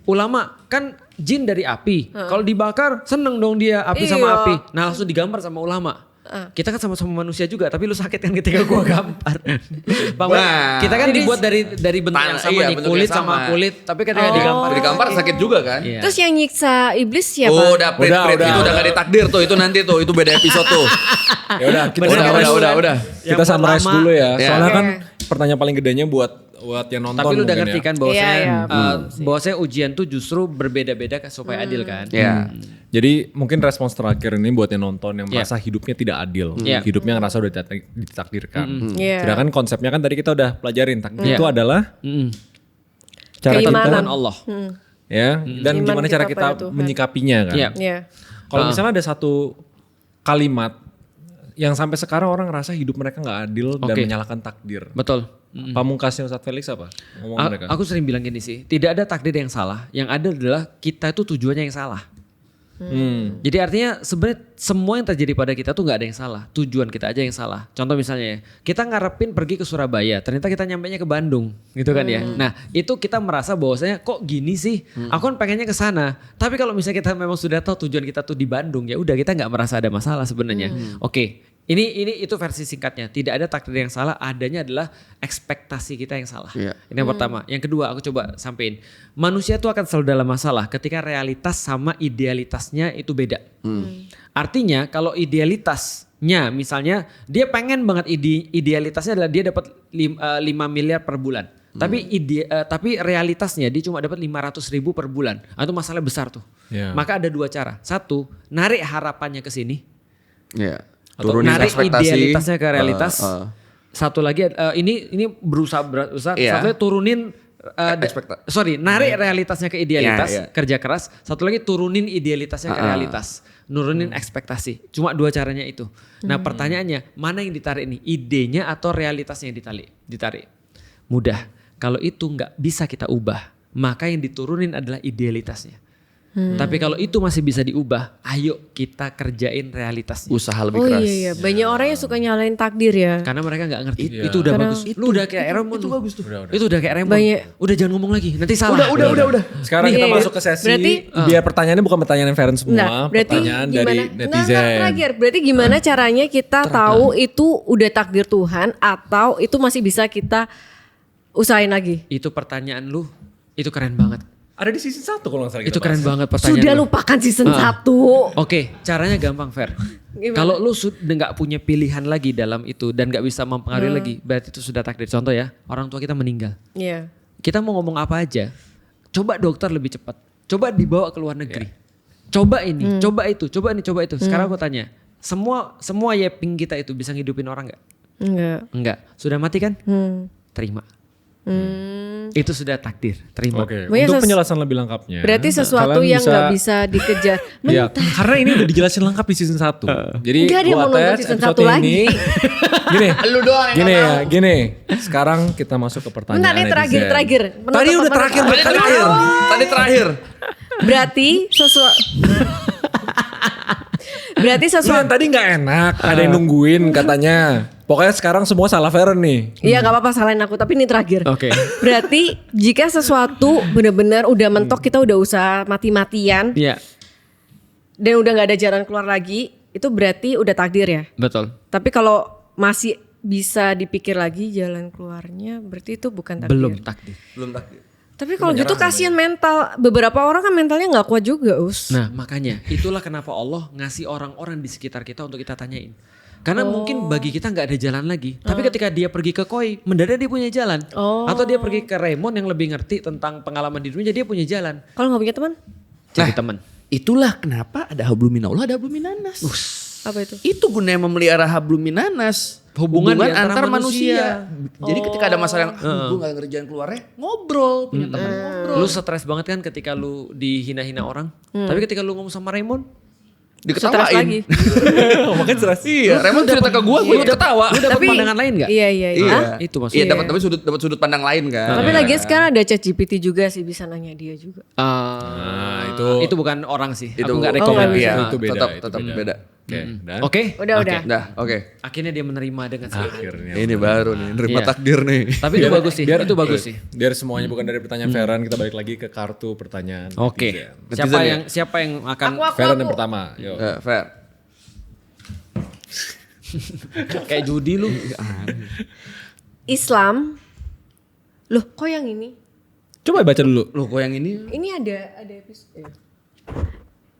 ulama kan jin dari api. Kalau dibakar seneng dong dia api sama Iya. api. Nah langsung digambar sama ulama. Kita kan sama-sama manusia juga, tapi lu sakit kan ketika gua gampar. Bang, Nah. kita kan dibuat dari bentuk yang sama Iya, nih, bentuk kulit yang sama sama. kulit, tapi ketika digampar. Digampar sakit juga kan? Iya. Terus yang nyiksa iblis siapa? Oh, udah, Prit. Udah. Itu udah gak ditakdir tuh, itu nanti tuh, itu beda episode tuh. Ya udah, kita Bener, summarize. udah. Kita Yang summarize pertama- dulu ya. Ya. Soalnya Oke. kan pertanyaan paling gedenya buat yang nonton. Tapi lu udah mungkin ngerti ya. kan bahwasanya Iya, bahwasanya ujian tuh justru berbeda-beda supaya adil kan? Ya. Jadi mungkin respons terakhir ini buat yang nonton yang Iya. merasa hidupnya tidak adil. Iya. Hidupnya ngerasa udah ditakdirkan. Iya. Sedangkan konsepnya kan tadi kita udah pelajarin. Takdir Iya. itu adalah cara Keimanan. kita Tuhan Allah. ya dan Iman gimana cara kita kita pada Tuhan. menyikapinya kan. Iya. Iya. Kalau misalnya ada satu kalimat yang sampai sekarang orang ngerasa hidup mereka nggak adil dan Oke. menyalahkan takdir. Betul. Pamungkasnya Ustadz Felix apa? Ngomong mereka. Aku sering bilang gini sih, tidak ada takdir yang salah. Yang ada adalah kita itu tujuannya yang salah. Jadi artinya sebenarnya semua yang terjadi pada kita tuh nggak ada yang salah. Tujuan kita aja yang salah. Contoh misalnya ya, kita ngarepin pergi ke Surabaya, ternyata kita nyampainya ke Bandung, gitu kan ya. Nah itu kita merasa bahwasanya kok gini sih, aku kan pengennya ke sana. Tapi kalau misalnya kita memang sudah tahu tujuan kita tuh di Bandung, ya udah kita nggak merasa ada masalah sebenarnya. Oke. Ini itu versi singkatnya. Tidak ada takdir yang salah, adanya adalah ekspektasi kita yang salah. Iya. Ini yang pertama. Yang kedua aku coba sampein. Manusia tuh akan selalu dalam masalah ketika realitas sama idealitasnya itu beda. Artinya kalau idealitasnya misalnya dia pengen banget idealitasnya adalah dia dapat 5 miliar per bulan. Tapi realitasnya dia cuma dapat 500.000 per bulan. Itu masalah besar tuh. Iya. Maka ada dua cara. Satu, narik harapannya ke sini. Iya. Atau Turunin narik ekspektasi. idealitasnya ke realitas. Satu lagi ini berusaha Iya. satunya turunin narik realitasnya ke idealitas, Iya, iya. kerja keras. Satu lagi turunin idealitasnya ke realitas. nurunin ekspektasi. Cuma 2 caranya itu. Nah pertanyaannya, mana yang ditarik nih? Idenya atau realitasnya yang ditarik? Mudah. Kalau itu nggak bisa kita ubah, maka yang diturunin adalah idealitasnya. Tapi kalau itu masih bisa diubah, ayo kita kerjain realitasnya. Usaha lebih keras. Iya. Banyak orang yang suka nyalain takdir ya. Karena mereka nggak ngerti. Itu udah bagus. Lu udah kayak Raymond. Itu bagus tuh. Itu udah kayak Raymond. Udah jangan ngomong lagi. Nanti salah. Udah. Sekarang kita masuk ke sesi. Berarti, biar pertanyaannya bukan pertanyaan yang Feren semua. Pertanyaan dari netizen. Terakhir, berarti gimana caranya kita tahu itu udah takdir Tuhan atau itu masih bisa kita usahain lagi? Itu pertanyaan lu. Itu keren banget. Ada di season 1 kalau nggak salah. Itu keren banget pertanyaan. Sudah lu. lupakan season 1. Oke, caranya gampang, Fer. Kalau lu sudah nggak punya pilihan lagi dalam itu dan nggak bisa mempengaruhi lagi, berarti itu sudah takdir. Contoh ya, orang tua kita meninggal. Iya. Kita mau ngomong apa aja, coba dokter lebih cepat. Coba dibawa ke luar negeri. Coba ini, coba itu, coba ini, coba itu. Sekarang aku tanya, semua yeping kita itu bisa ngidupin orang nggak? Enggak. Sudah mati kan? Terima. Itu sudah takdir, terima. Oke. Untuk penjelasan lebih lengkapnya. Berarti sesuatu yang nggak bisa dikejar. Iya, karena ini udah dijelasin lengkap di season 1. Jadi Enggak, dia mau nonton season 1 lagi. Gini. Lu doang yang Gini. Sekarang kita masuk ke pertanyaan. Bentar nih terakhir. Tadi udah terakhir. Tadi terakhir. Berarti sesuatu. Tadi nggak enak, ada yang nungguin katanya. Pokoknya sekarang semua salah Feren nih. Iya gak apa-apa salahin aku, tapi ini terakhir. Oke. Berarti jika sesuatu benar-benar udah mentok, kita udah usaha mati-matian. Iya. Dan udah gak ada jalan keluar lagi, itu berarti udah takdir ya. Betul. Tapi kalau masih bisa dipikir lagi jalan keluarnya, berarti itu bukan takdir. Belum takdir. Tapi kalau gitu kasihan mental. Beberapa orang kan mentalnya gak kuat juga, Us. Nah makanya itulah kenapa Allah ngasih orang-orang di sekitar kita untuk kita tanyain. Karena mungkin bagi kita nggak ada jalan lagi. Tapi ketika dia pergi ke Koi, mendadak dia punya jalan. Atau dia pergi ke Raymond yang lebih ngerti tentang pengalaman di dunia, dia punya jalan. Kalau gak punya teman? Jadi teman. Itulah kenapa ada hablum minallah, ada hablum minanas. Apa itu? Itu gunanya memelihara hablum minanas. Hubungan antar manusia. Jadi ketika ada masalah yang gue gak ngerjain keluarnya, ngobrol, punya teman ngobrol. Lu stres banget kan ketika lu dihina-hina orang. Tapi ketika lu ngomong sama Raymond, Stres lagi. Makanya stres. Iya, Raymond cerita ke gue ketawa. lu dapat pandangan lain gak? Iya. Itu maksudnya. Iya, dapat sudut pandang lain kan. Tapi lagi sekarang ada ChatGPT juga sih, bisa nanya dia juga. Itu bukan orang sih. Itu Aku nggak nggak rekomend. bisa. Itu beda. Tetap beda. Oke. Udah. Oke. Akhirnya dia menerima dengan segala. Akhirnya. Ini baru nih, nerima Iya. takdir nih. Tapi itu bagus sih. Itu bagus sih. Biar semuanya bukan dari pertanyaan Feren, kita balik lagi ke kartu pertanyaan. Oke. netizen. Siapa yang akan Feren yang pertama. Yo. Fair. kayak judi lu? Islam. Loh, kok yang ini? Coba baca dulu. Loh kok yang ini? Ini ada episode.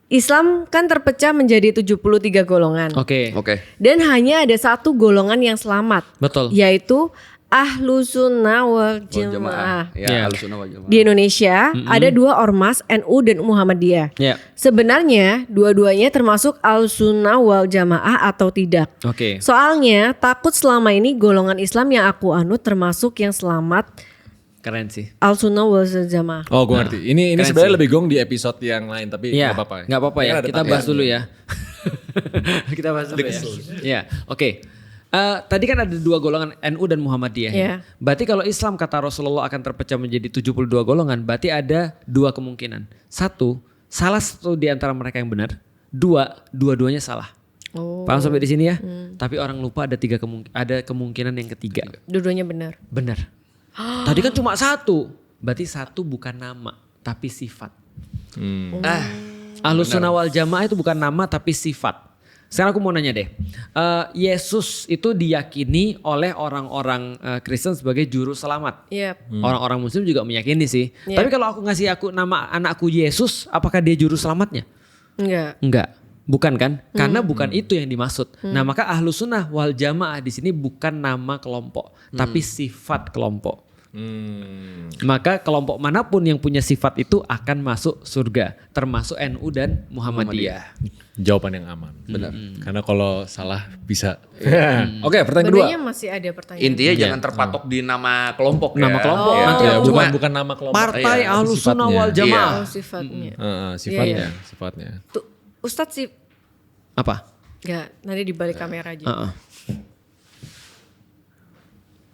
Islam kan terpecah menjadi 73 golongan. Oke. Dan hanya ada satu golongan yang selamat. Betul. Yaitu Ahlus Sunnah wal Jamaah. Ya, Ahlus Sunnah wal Jamaah. Di Indonesia ada 2 ormas, NU dan Muhammadiyah. Ya. Sebenarnya dua-duanya termasuk Ahlus Sunnah wal Jamaah atau tidak. Oke. Soalnya takut selama ini golongan Islam yang aku anut termasuk yang selamat Keren sih. Ahlus Sunnah wal Jamaah. Oh, gue ngerti. Ini keren sebenarnya sih. lebih gong di episode yang lain, tapi Iya. nggak apa-apa. Nggak apa-apa ya. Kan ada Kita tanya. bahas dulu ya. Kita bahas dulu ya. Iya. Oke. Tadi kan ada 2 golongan NU dan Muhammadiyah. Iya. Ya. Berarti kalau Islam kata Rasulullah akan terpecah menjadi 72 golongan, berarti ada 2 kemungkinan. 1, salah satu di antara mereka yang benar. 2, dua-duanya salah. Paham sampai di sini ya? Tapi orang lupa ada 3 ada kemungkinan yang ketiga. Dua-duanya benar. Benar. Tadi kan cuma 1. Berarti 1 bukan nama, tapi sifat. Ahlus Sunnah wal Jamaah itu bukan nama tapi sifat. Sekarang aku mau nanya deh. Yesus itu diyakini oleh orang-orang Kristen sebagai juru selamat. Iya. Orang-orang Muslim juga meyakini sih. Yep. Tapi kalau aku ngasih nama anakku Yesus, apakah dia juru selamatnya? Enggak. Bukan kan? Karena bukan itu yang dimaksud. Nah, maka Ahlus Sunnah wal Jamaah di sini bukan nama kelompok, tapi sifat kelompok. Maka kelompok manapun yang punya sifat itu akan masuk surga, termasuk NU dan Muhammadiyah. Jawaban yang aman. Benar. Karena kalau salah bisa. Oke, pertanyaan kedua. Sebenarnya masih ada pertanyaan. Intinya jangan terpatok di nama kelompok Nama ya. kelompok. Ya. Nanti Ya, cuma bukan nama kelompok. Partai Iya, Ahlus Sunnah sifatnya. wal Jamaah. Sifatnya. Sifatnya, Iya. sifatnya. Tuh, Ustadz sih Apa? Enggak, nanti di balik kamera aja.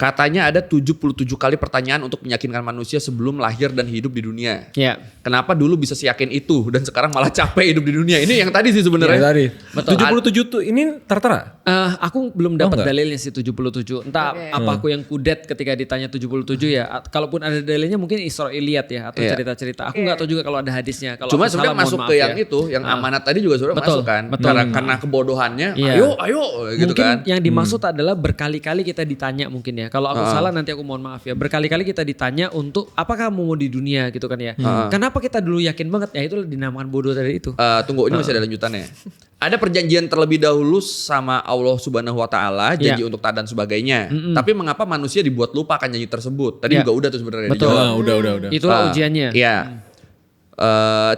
Katanya ada 77 kali pertanyaan untuk meyakinkan manusia sebelum lahir dan hidup di dunia. Iya. Kenapa dulu bisa seyakin itu dan sekarang malah capek hidup di dunia? Ini yang tadi sih sebenarnya. Ya, tadi. Betul. 77 tuh ini tertera? Aku belum dapat enggak? dalilnya sih 77. Entah apa aku yang kudet ketika ditanya 77 ya. Kalaupun ada dalilnya mungkin Israiliyat ya atau cerita-cerita. Aku nggak tahu juga kalau ada hadisnya. Kalau Cuma aku sebenarnya salah, masuk mohon ke maaf yang ya. itu, yang amanat tadi juga sebenarnya masuk kan. Betul. Karena kebodohannya, Iya. ayo gitu mungkin kan. yang dimaksud adalah berkali-kali kita ditanya mungkin ya. Kalau aku salah nanti aku mohon maaf ya. Berkali-kali kita ditanya untuk apakah kamu mau di dunia gitu kan ya. Kenapa kita dulu yakin banget ya itu dinamakan bodoh tadi itu. Tunggu, ini masih ada lanjutannya. Ada perjanjian terlebih dahulu sama Allah Subhanahu wa taala, janji untuk tak dan sebagainya. Tapi mengapa manusia dibuat lupa akan janji tersebut? Tadi juga udah tuh sebenarnya Betul. dijawab. Udah. Itulah ujiannya. Iya.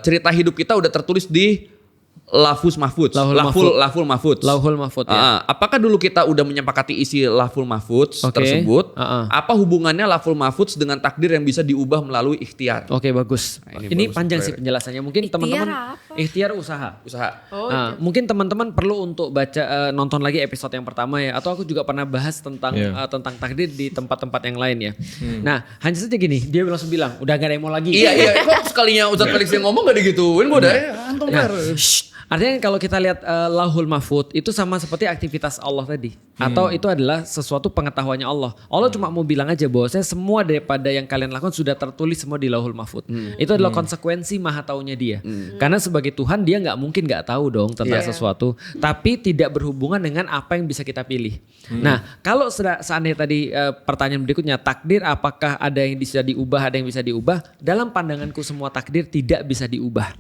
Cerita hidup kita udah tertulis di Lahful Mahfuz. Lahful Mahfuz. Lauhul Mahfuz ya. Apakah dulu kita udah menyepakati isi Lahful Mahfuz tersebut? Apa hubungannya Lahful Mahfuz dengan takdir yang bisa diubah melalui ikhtiar? Oke, bagus. Ini bagus, panjang Bro. sih penjelasannya. Mungkin Ikhtiar teman-teman apa? ikhtiar usaha. Oh, Mungkin teman-teman perlu untuk baca nonton lagi episode yang pertama ya, atau aku juga pernah bahas tentang tentang takdir di tempat-tempat yang lain ya. Nah, hanya saja gini, dia langsung bilang udah gak ada yang mau lagi. Iya, kok sekalinya Ustadz Felix yang ngomong gak digituin, gue udah antum Ya. Fer. Artinya kalau kita lihat Lauhul Mahfuz itu sama seperti aktivitas Allah tadi. Atau itu adalah sesuatu pengetahuannya Allah. Allah cuma mau bilang aja bahwasanya semua daripada yang kalian lakukan sudah tertulis semua di Lauhul Mahfuz. Itu adalah konsekuensi maha taunya dia. Karena sebagai Tuhan dia nggak mungkin nggak tahu dong tentang sesuatu. Tapi tidak berhubungan dengan apa yang bisa kita pilih. Nah kalau seandainya tadi pertanyaan berikutnya, takdir apakah ada yang bisa diubah, ada yang bisa diubah? Dalam pandanganku semua takdir tidak bisa diubah.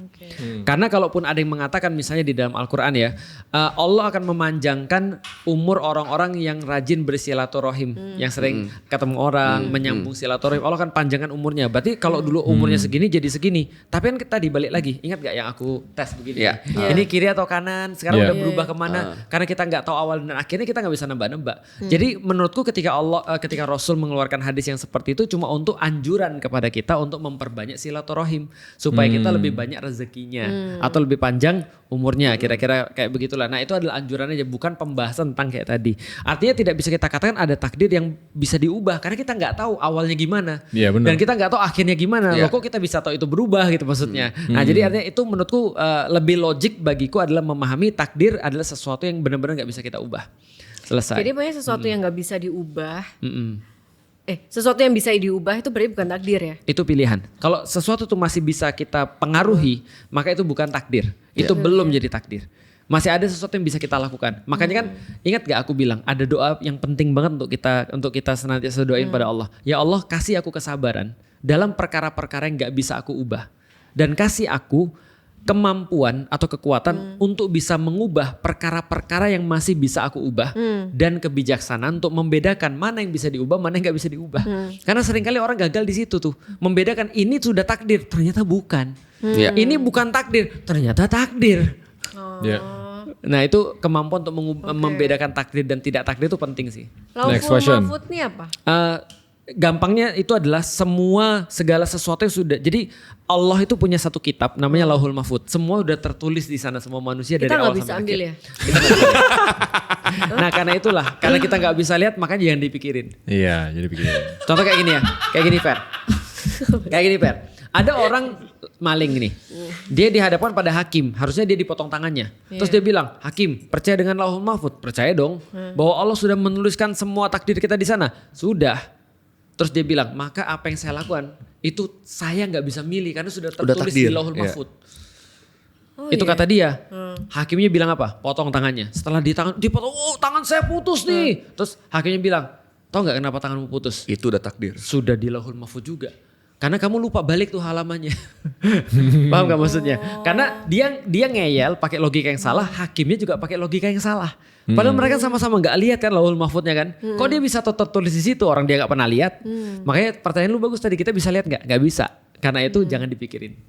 Karena kalaupun ada yang mengatakan misalnya di dalam Al-Quran ya, Allah akan memanjangkan umur orang-orang yang rajin bersilaturahim, yang sering ketemu orang, menyambung silaturahim, Allah akan panjangkan umurnya. Berarti kalau dulu umurnya segini jadi segini. Tapi kan kita dibalik lagi, ingat gak yang aku tes begini? Ini kiri atau kanan, sekarang udah berubah kemana? Karena kita gak tahu awal dan akhirnya kita gak bisa nembak-nembak. Jadi menurutku ketika Rasul mengeluarkan hadis yang seperti itu cuma untuk anjuran kepada kita untuk memperbanyak silaturahim. Supaya kita lebih banyak rezekinya. Atau lebih panjang umurnya, kira-kira kayak begitulah. Nah itu adalah anjurannya aja, bukan pembahasan tentang kayak tadi. Artinya tidak bisa kita katakan ada takdir yang bisa diubah karena kita nggak tahu awalnya gimana, dan kita nggak tahu akhirnya gimana. Loh kok kita bisa tahu itu berubah gitu maksudnya. Nah jadi artinya itu menurutku lebih logik bagiku adalah memahami takdir adalah sesuatu yang benar-benar nggak bisa kita ubah. Selesai. Jadi pokoknya sesuatu yang nggak bisa diubah. Sesuatu yang bisa diubah itu berarti bukan takdir ya? Itu pilihan. Kalau sesuatu itu masih bisa kita pengaruhi, maka itu bukan takdir. Itu belum jadi takdir. Masih ada sesuatu yang bisa kita lakukan. Makanya kan ingat gak aku bilang ada doa yang penting banget untuk kita senantiasa doain pada Allah. Ya Allah kasih aku kesabaran dalam perkara-perkara yang gak bisa aku ubah. Dan kasih aku kemampuan atau kekuatan untuk bisa mengubah perkara-perkara yang masih bisa aku ubah, dan kebijaksanaan untuk membedakan mana yang bisa diubah, mana yang nggak bisa diubah. Karena seringkali orang gagal di situ tuh, membedakan ini sudah takdir, ternyata bukan. Ini bukan takdir, ternyata takdir. Nah itu kemampuan untuk membedakan takdir dan tidak takdir itu penting sih. Next question. Lauhul Mahfuz ini apa? Gampangnya itu adalah segala sesuatu yang sudah. Jadi Allah itu punya satu kitab namanya Lauhul Mahfuz. Semua udah tertulis di sana, semua manusia Kita dari awal nggak bisa sampai ambil akhir. ya? Nah karena itulah, karena kita nggak bisa lihat makanya jangan dipikirin. Iya, jadi pikirin. Contoh kayak gini ya, kayak gini Fer. Kayak gini Fer. Ada orang maling nih, dia dihadapkan pada hakim, harusnya dia dipotong tangannya. Terus dia bilang, hakim percaya dengan Lauhul Mahfuz? Percaya dong, bahwa Allah sudah menuliskan semua takdir kita di sana. Sudah. Terus dia bilang, maka apa yang saya lakukan itu saya nggak bisa milih karena sudah tertulis di Lauhul Mahfuz. Itu kata dia. Hakimnya bilang apa? Potong tangannya. Setelah dipotong, oh tangan saya putus nih. Terus hakimnya bilang, tahu nggak kenapa tanganmu putus? Itu udah takdir. Sudah di Lauhul Mahfuz juga. Karena kamu lupa balik tuh halamannya. Paham gak maksudnya? Karena dia ngeyel pakai logika yang salah, hakimnya juga pakai logika yang salah. Padahal mereka sama-sama gak lihat kan Lauhul Mahfuznya kan. Kok dia bisa tertulis di situ, orang dia gak pernah lihat. Makanya pertanyaan lu bagus tadi, kita bisa lihat gak? Gak bisa. Karena itu jangan dipikirin.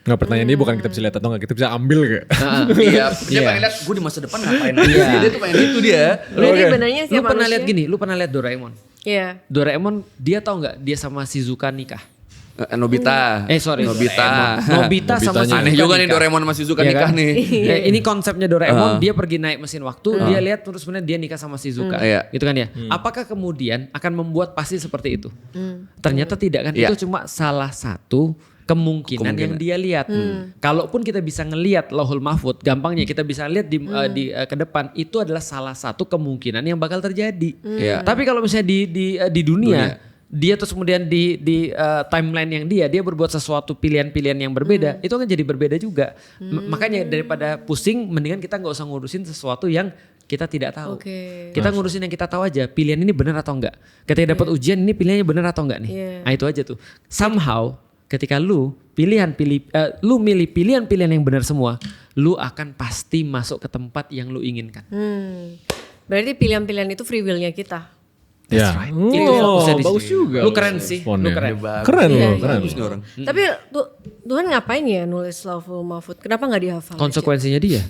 Nggak, pertanyaan ini bukan kita bisa lihat atau nggak, kita bisa ambil gak? Iya, dia pengen lihat gue di masa depan ngapain aja sih. Dia tuh pengen itu dia. Jadi benernya Lu pernah lihat gini, lu pernah lihat Doraemon? Iya. Doraemon dia tahu nggak dia sama Shizuka nikah? Nobita. Sorry. Nobita. Nobita sama Shizuka. Aneh juga nih nikah. Doraemon sama Shizuka Iya nikah kan? nih. Ini konsepnya Doraemon, dia pergi naik mesin waktu, dia lihat terus kemudian dia nikah sama Shizuka. Iya. Gitu kan ya. Apakah kemudian akan membuat pasti seperti itu? Ternyata tidak kan. Iya. Itu cuma salah satu kemungkinan yang dia lihat. Kalaupun kita bisa ngelihat Lauhul Mahfud, gampangnya kita bisa lihat di ke depan, itu adalah salah satu kemungkinan yang bakal terjadi. Iya. Tapi kalau misalnya di dunia dia terus kemudian di timeline yang dia berbuat sesuatu pilihan-pilihan yang berbeda, itu akan jadi berbeda juga. Makanya daripada pusing, mendingan kita nggak usah ngurusin sesuatu yang kita tidak tahu. Kita ngurusin yang kita tahu aja, pilihan ini benar atau enggak. Ketika dapat ujian ini pilihannya benar atau enggak nih. Nah itu aja tuh. Somehow ketika lu milih pilihan-pilihan yang benar semua, lu akan pasti masuk ke tempat yang lu inginkan. Berarti pilihan-pilihan itu free will-nya kita. Ya. Right. Itu fokusnya di Bagus sini. juga. Lu keren sih. Lu keren. Keren loh, Iya, keren. Bagus nih orang. Tapi Tuhan ngapain ya nulis Lauhul Mahfud? Kenapa nggak dihafal? Konsekuensinya dia.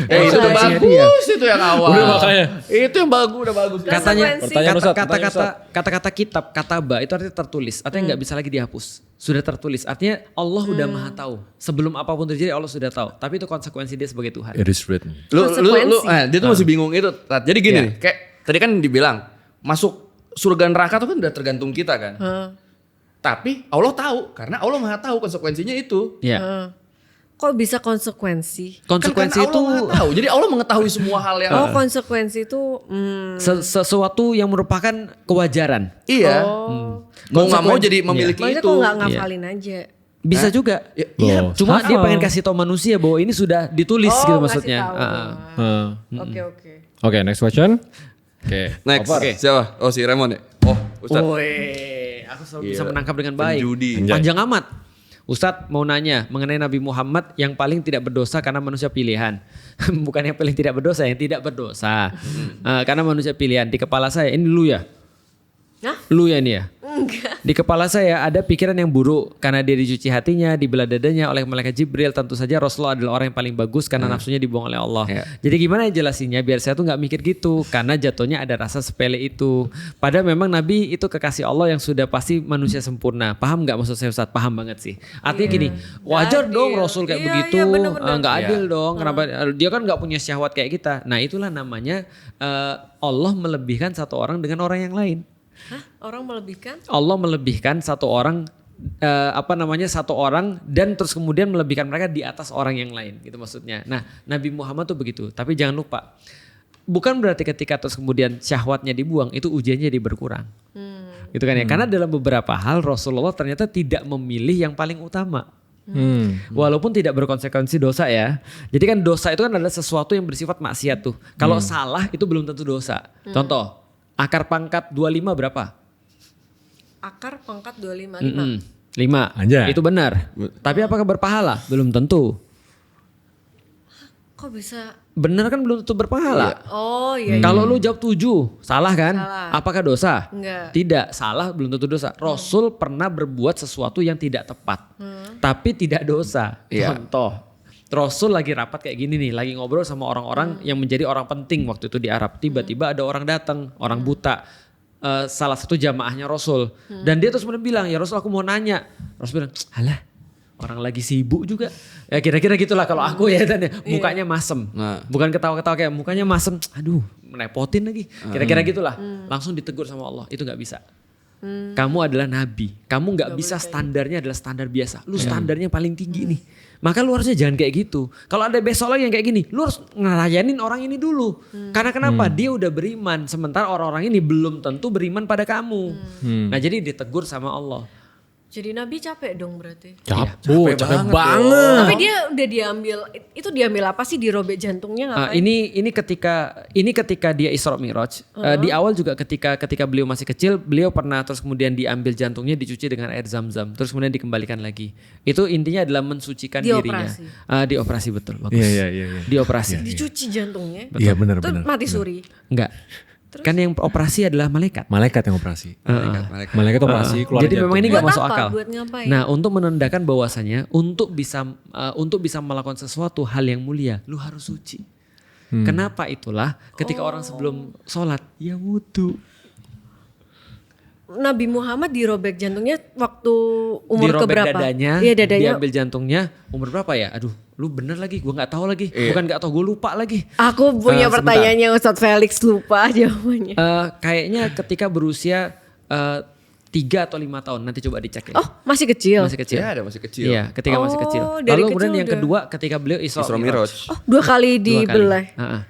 Itu udah bagus itu yang awal. Udah makanya. Itu yang bagus udah bagus. Katanya Pertanyaan Ustaz, kata-kata kitab, kataba itu artinya tertulis, artinya nggak bisa lagi dihapus. Sudah tertulis, artinya Allah udah maha tahu. Sebelum apapun terjadi Allah sudah tahu. Tapi itu konsekuensi dia sebagai Tuhan. It is written. Konsekuensi. Dia tuh masih bingung itu. Tat. Jadi gini nih, kayak tadi kan dibilang masuk surga neraka tuh kan udah tergantung kita kan. Tapi Allah tahu karena Allah maha tahu konsekuensinya itu. Ya. Kok bisa konsekuensi? Konsekuensi Kan itu Allah maha tahu. Jadi Allah mengetahui semua hal yang Konsekuensi itu sesuatu yang merupakan kewajaran. iya. Mau nggak mau jadi memiliki Maksudnya itu. kok nggak ngafalin aja? Bisa juga. Iya. Cuma dia Hafal. pengen kasih tahu manusia bahwa ini sudah ditulis gitu ngasih maksudnya. tahu. Oke. Oke, next question. Oke. Next. Siapa? Oh si Raymond ya. Oh Ustaz. Aku selalu bisa menangkap dengan baik. Penjudi. Panjang amat. Ustadz mau nanya mengenai Nabi Muhammad yang paling tidak berdosa karena manusia pilihan. Bukan yang paling tidak berdosa, yang tidak berdosa. Karena manusia pilihan. Di kepala saya, ini lu ya? Hah? Lu ya ini ya? Enggak. Di kepala saya ada pikiran yang buruk karena dia dicuci hatinya, dibelah dadanya oleh malaikat Jibril. Tentu saja Rasulullah adalah orang yang paling bagus karena nafsunya dibuang oleh Allah. Jadi gimana jelasinnya biar saya tuh nggak mikir gitu karena jatuhnya ada rasa sepele itu. Padahal memang Nabi itu kekasih Allah yang sudah pasti manusia sempurna. Paham nggak maksud saya Ustaz? Paham banget sih. Artinya gini, wajar Nggak dong adil. Rasul kayak Iya, begitu, iya, bener-bener. nggak adil dong. Kenapa? Dia kan nggak punya syahwat kayak kita. Nah itulah namanya Allah melebihkan satu orang dengan orang yang lain. Hah? Orang melebihkan? Allah melebihkan satu orang satu orang dan terus kemudian melebihkan mereka di atas orang yang lain gitu maksudnya. Nah, Nabi Muhammad tuh begitu. Tapi jangan lupa, bukan berarti ketika terus kemudian syahwatnya dibuang itu ujiannya jadi berkurang. Gitu kan ya. Karena dalam beberapa hal Rasulullah ternyata tidak memilih yang paling utama. Walaupun tidak berkonsekuensi dosa ya. Jadi kan dosa itu kan adalah sesuatu yang bersifat maksiat tuh. Kalau salah itu belum tentu dosa. Contoh, akar pangkat 25 berapa? Akar pangkat 25. 5. Anjay. Itu benar. Tapi apakah berpahala? Belum tentu. Kok bisa? Benar kan belum tentu berpahala. Oh iya. Kalau lu jawab 7, salah kan? Salah. Apakah dosa? Enggak. Tidak, salah belum tentu dosa. Rasul pernah berbuat sesuatu yang tidak tepat. Tapi tidak dosa. Iya. Contoh, Rasul lagi rapat kayak gini nih, lagi ngobrol sama orang-orang yang menjadi orang penting waktu itu di Arab. Tiba-tiba ada orang datang, orang buta. Salah satu jamaahnya Rasul. Dan dia terus bilang, ya Rasul aku mau nanya. Rasul bilang, alah orang lagi sibuk juga. Ya kira-kira gitulah kalau aku ya. Dan mukanya masem. Bukan ketawa-ketawa kayak mukanya masem. Aduh merepotin lagi. Kira-kira gitulah. Langsung ditegur sama Allah, itu gak bisa. Kamu adalah nabi. Kamu gak bisa standarnya adalah standar biasa. Lu standarnya paling tinggi nih. Maka lu harusnya jangan kayak gitu. Kalau ada besok lagi yang kayak gini, lu harus ngelayanin orang ini dulu. Karena kenapa? Dia udah beriman. Sementara orang-orang ini belum tentu beriman pada kamu. Nah jadi ditegur sama Allah. Jadi Nabi capek dong berarti. Capek banget. Tapi dia udah diambil apa sih, dirobek jantungnya ngapain? Ini ketika dia Isra Mi'raj. Di awal juga ketika beliau masih kecil, beliau pernah terus kemudian diambil jantungnya, dicuci dengan air zam-zam, terus kemudian dikembalikan lagi. Itu intinya adalah mensucikan dirinya. Dioperasi betul, bagus. Iya. Dioperasi. Dicuci jantungnya. Iya benar. Terus mati suri. Enggak. Kan yang operasi adalah malaikat. Malaikat yang operasi. Malaikat operasi keluar Jadi memang ini nggak masuk akal. Buat ngapain? Nah, untuk menandakan bahwasanya untuk bisa melakukan sesuatu hal yang mulia, lu harus suci. Kenapa itulah ketika orang sebelum sholat ya wudu. Nabi Muhammad dirobek jantungnya waktu umur dirobek keberapa? dadanya, Iya, dadanya. diambil jantungnya umur berapa ya? Aduh, lu bener lagi, gue nggak tahu lagi. Bukan nggak tahu, gue lupa lagi. Aku punya Sebentar. pertanyaannya Ustadz Felix, lupa jawabannya. Kayaknya ketika berusia 3 atau 5 tahun, nanti coba dicek ya. Oh, masih kecil? Masih kecil. Ya, ada masih kecil. Iya, ketika masih Oh, kecil. dari Lalu kecil kemudian yang udah. kedua ketika beliau Isra Isra Mi'raj. Miraj. Oh, 2 kali 2 kali. dibelah. Heeh.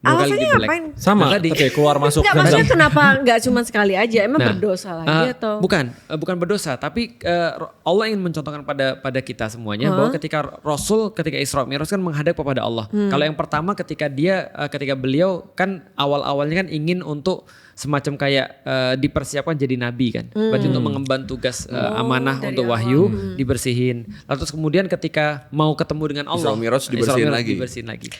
2 kali Alasannya dibelek. ngapain? Sama, Tadi. tapi keluar masuk. Enggak, maksudnya kenapa enggak cuma sekali aja? Emang berdosa lagi atau? Bukan berdosa, tapi Allah ingin mencontohkan pada kita semuanya bahwa ketika Rasul ketika Isra Mi'raj kan menghadap kepada Allah. Kalau yang pertama ketika beliau kan awal-awalnya kan ingin untuk semacam kayak dipersiapkan jadi nabi kan. Berarti untuk mengemban tugas amanah dari untuk awal. wahyu, dibersihin. Lalu terus kemudian ketika mau ketemu dengan Allah, Isra Mi'raj dibersihin lagi. dibersihin lagi.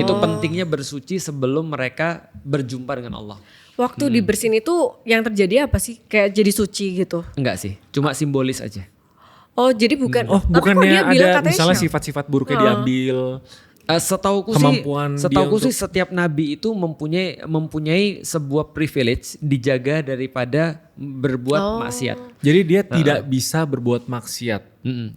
Itu pentingnya bersuci sebelum mereka berjumpa dengan Allah. Waktu dibersihin itu yang terjadi apa sih? Kayak jadi suci gitu? Enggak sih, cuma simbolis aja. Oh, jadi bukan. Oh, tapi kok bukannya dia bilang ada katanya misalnya syaf? sifat-sifat buruknya diambil. Setauku Kemampuan dia sih untuk- setiap nabi itu mempunyai sebuah privilege dijaga daripada berbuat maksiat. Jadi dia tidak bisa berbuat maksiat.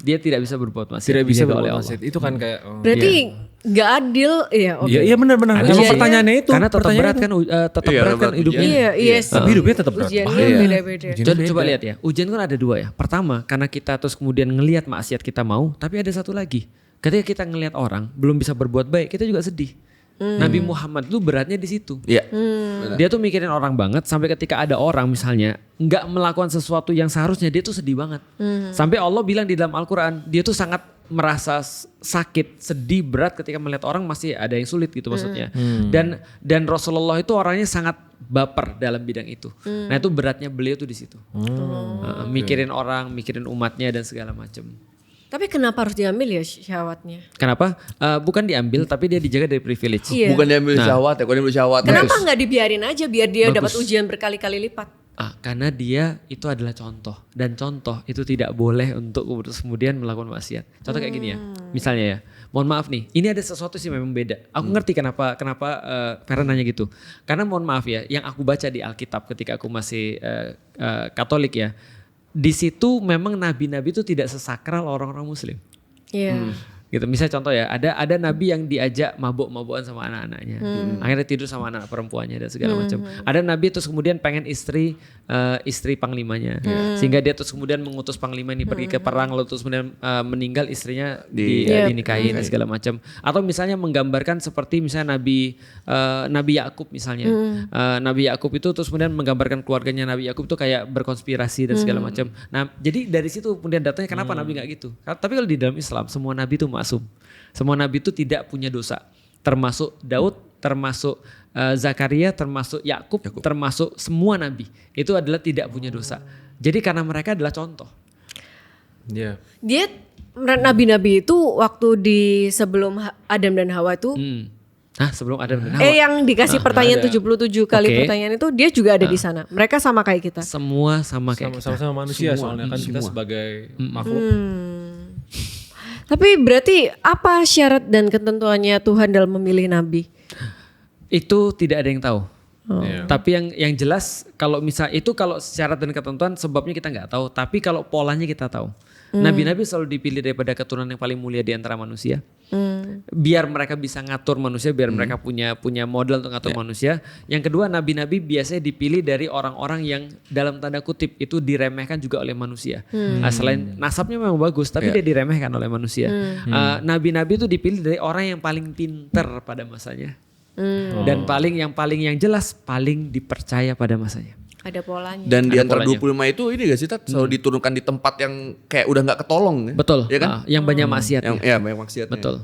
Dia tidak bisa berbuat maksiat. Tidak bisa dijaga berbuat oleh Allah. maksiat. Itu kan kayak Berarti nggak adil, iya. Oke. Iya benar-benar. Ada Emang sih. pertanyaannya itu. Karena tetap pertanyaannya berat itu. kan, tetap Iya, berat kan berat hidupnya. Iya, iya sih. Tapi hidupnya tetap berat. Ujiannya beda-beda. Coba lihat ya, ujian kan ada 2 ya. Pertama, karena kita terus kemudian ngelihat maksiat kita mau, tapi ada satu lagi. Ketika kita ngelihat orang belum bisa berbuat baik, kita juga sedih. Nabi Muhammad itu beratnya di situ. Iya. Dia tuh mikirin orang banget sampai ketika ada orang misalnya nggak melakukan sesuatu yang seharusnya, dia tuh sedih banget. Sampai Allah bilang di dalam Al-Quran, dia tuh sangat merasa sakit, sedih, berat ketika melihat orang masih ada yang sulit gitu maksudnya. Dan Rasulullah itu orangnya sangat baper dalam bidang itu. Nah itu beratnya beliau tuh di situ. Mikirin orang, mikirin umatnya dan segala macam. Tapi kenapa harus diambil ya syahwatnya? Kenapa? Bukan diambil tapi dia dijaga dari privilege. Iya. Bukan diambil syahwat ya, kalau diambil syahwat. Kenapa nggak dibiarin aja biar dia dapat ujian berkali-kali lipat? Karena dia itu adalah contoh, dan contoh itu tidak boleh untuk kemudian melakukan maksiat. Contoh kayak gini ya, misalnya ya, mohon maaf nih, ini ada sesuatu sih memang beda. Aku ngerti kenapa Farhan nanya gitu. Karena mohon maaf ya, yang aku baca di Alkitab ketika aku masih Katolik ya, di situ memang nabi-nabi itu tidak sesakral orang-orang Muslim. Iya. Gitu. Misalnya contoh ya, ada nabi yang diajak mabuk-mabukan sama anak-anaknya. Akhirnya tidur sama anak perempuannya dan segala macam. Ada nabi terus kemudian pengen istri panglimanya. Sehingga dia terus kemudian mengutus panglima ini pergi ke perang, lalu terus kemudian meninggal, istrinya dinikahin dan segala macam. Atau misalnya menggambarkan seperti misalnya Nabi Yakub misalnya. Nabi Yakub itu terus kemudian menggambarkan keluarganya Nabi Yakub itu kayak berkonspirasi dan segala macam. Nah, jadi dari situ kemudian datanya kenapa Nabi nggak gitu? Tapi kalau di dalam Islam semua nabi itu maksum. Semua nabi itu tidak punya dosa. Termasuk Daud, termasuk Zakaria, termasuk Yakub, termasuk semua nabi. Itu adalah tidak punya dosa. Jadi karena mereka adalah contoh. Iya. Dia nabi-nabi itu waktu di sebelum Adam dan Hawa itu Sebelum Adam dan Hawa. yang dikasih pertanyaan ada. 77 kali Oke. pertanyaan itu dia juga ada di sana. Mereka sama kayak kita. Semua sama kayak kita. Sama-sama manusia soalnya kan kita sebagai makhluk. Tapi berarti apa syarat dan ketentuannya Tuhan dalam memilih nabi? Itu tidak ada yang tahu. Iya. Tapi yang jelas kalau kalau syarat dan ketentuan sebabnya kita nggak tahu. Tapi kalau polanya kita tahu. Nabi-nabi selalu dipilih daripada keturunan yang paling mulia di antara manusia. Biar mereka bisa ngatur manusia, biar mereka punya modal untuk ngatur manusia. Yang kedua, nabi-nabi biasanya dipilih dari orang-orang yang dalam tanda kutip itu diremehkan juga oleh manusia. Selain nasabnya memang bagus, tapi dia diremehkan oleh manusia. Nabi-nabi itu dipilih dari orang yang paling pinter pada masanya. Dan yang jelas paling dipercaya pada masanya. Ada polanya. Dan di Ada antara polanya. 25 itu ini gak sih Tat? Selalu diturunkan di tempat yang kayak udah gak ketolong ya? Betul. Ya kan? Yang banyak maksiatnya. Yang banyak maksiatnya. Betul.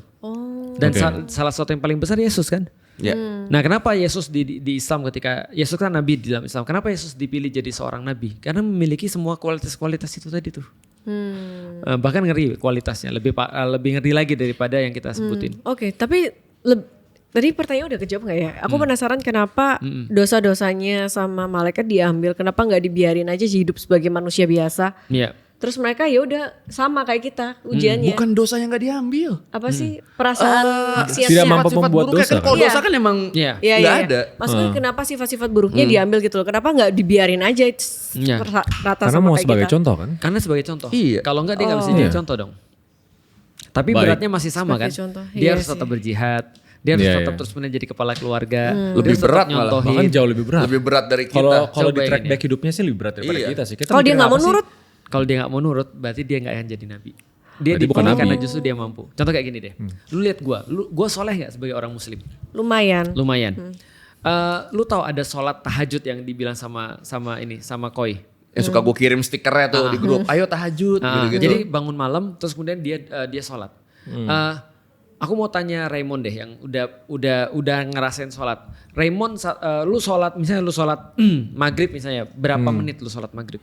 Dan salah satu yang paling besar Yesus kan. Ya. Nah, kenapa Yesus di Islam ketika Yesus kan nabi di dalam Islam. Kenapa Yesus dipilih jadi seorang nabi? Karena memiliki semua kualitas-kualitas itu tadi tuh. Bahkan ngeri kualitasnya, lebih ngeri lagi daripada yang kita sebutin. Oke, tapi tadi pertanyaan udah kejawab gak ya? Aku penasaran kenapa dosa-dosanya sama malaikat diambil, kenapa gak dibiarin aja hidup sebagai manusia biasa? Iya. Terus mereka ya udah sama kayak kita ujiannya. Bukan dosa yang gak diambil. Apa sih perasaan tidak mampu membuat dosa. Kan kalau dosa kan emang Iya, nggak ada. Maksudnya kenapa sifat-sifat buruknya diambil gitu loh? Kenapa nggak dibiarin aja rata Karena sama mau kayak sebagai kita? contoh kan. Karena sebagai contoh. Iya. Kalau enggak dia nggak bisa jadi contoh dong. Tapi Baik. beratnya masih sama Sebagai kan. contoh, Dia iya harus sih. tetap berjihad. Dia harus Iya, tetap iya. terus menjadi kepala keluarga. Lebih Dia harus tetap berat malah. nyontohin. Bahkan jauh lebih berat. Lebih berat dari kita. Kalau di Coba track ini. back hidupnya sih lebih berat daripada Iya. kita sih. Kita Kalau dia mikirin nggak apa mau sih? nurut, Kalau dia nggak mau nurut, berarti dia nggak akan jadi nabi. Dia Berarti bukan dipilih nabi. karena justru dia mampu. Contoh kayak gini deh. Lu lihat gua soleh nggak sebagai orang muslim? lumayan. Lumayan. Lu tahu ada sholat tahajud yang dibilang sama Koi. Yang suka gue kirim stikernya tuh di grup. Ayo tahajud gitu-gitu. Jadi bangun malam terus kemudian dia sholat. Aku mau tanya Raymond deh yang udah ngerasain sholat. Raymond, lu sholat misalnya lu sholat maghrib misalnya, berapa menit lu sholat maghrib?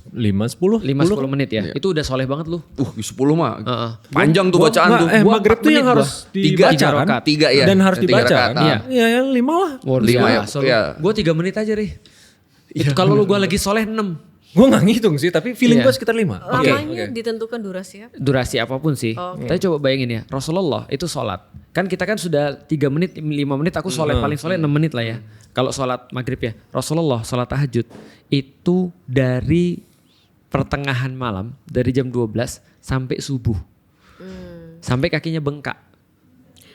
5-10 5-10 menit ya. Itu udah soleh banget lu. 10 mah. Panjang tuh bacaan tuh. Maghrib tuh yang 4 menit harus Tiga dibaca kan. rakaat. 3 ya. Dan harus 3 dibaca rakaat. kan. Iya ya 5 lah. Lima ya, iya. Gue 3 menit aja Ri. Itu kalau lu lagi soleh 6. Gue gak ngitung sih tapi feeling Iya. gue sekitar 5. Lamanya ditentukan durasi ya. Durasi apapun sih. Tapi coba bayangin ya, Rasulullah itu sholat. Kan kita kan sudah 3 menit, 5 menit aku sholat, paling sholat 6 menit lah ya. Kalau sholat maghrib ya, Rasulullah sholat tahajud itu dari pertengahan malam, dari jam 12 sampai subuh. Sampai kakinya bengkak.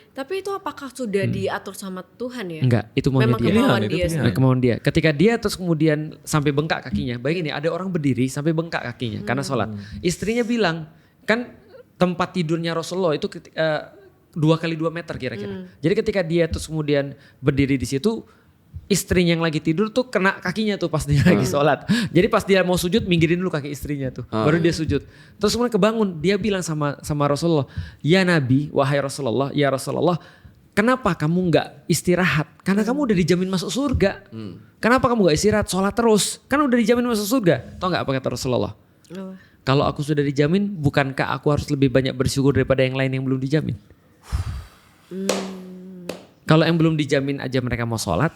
Tapi itu apakah sudah diatur sama Tuhan ya? Enggak, itu maunya Memang dia. kemauan Itu dia. pilihan. sendiri. Kemauan dia. Ketika dia terus kemudian sampai bengkak kakinya. Bayangin ya ada orang berdiri sampai bengkak kakinya karena sholat. Istrinya bilang kan tempat tidurnya Rasulullah itu 2 kali 2 meter kira-kira. Jadi ketika dia terus kemudian berdiri di situ istrinya yang lagi tidur tuh kena kakinya tuh pas dia lagi sholat. Jadi pas dia mau sujud minggirin dulu kaki istrinya tuh. Baru dia sujud. Terus kemudian kebangun dia bilang sama Rasulullah. Ya Nabi, wahai Rasulullah, ya Rasulullah. Kenapa kamu nggak istirahat? Karena kamu udah dijamin masuk surga. Kenapa kamu nggak istirahat? Sholat terus. Kan udah dijamin masuk surga. Tahu nggak apa kata Rasulullah? Kalau aku sudah dijamin, bukankah aku harus lebih banyak bersyukur daripada yang lain yang belum dijamin? Kalau yang belum dijamin aja mereka mau sholat.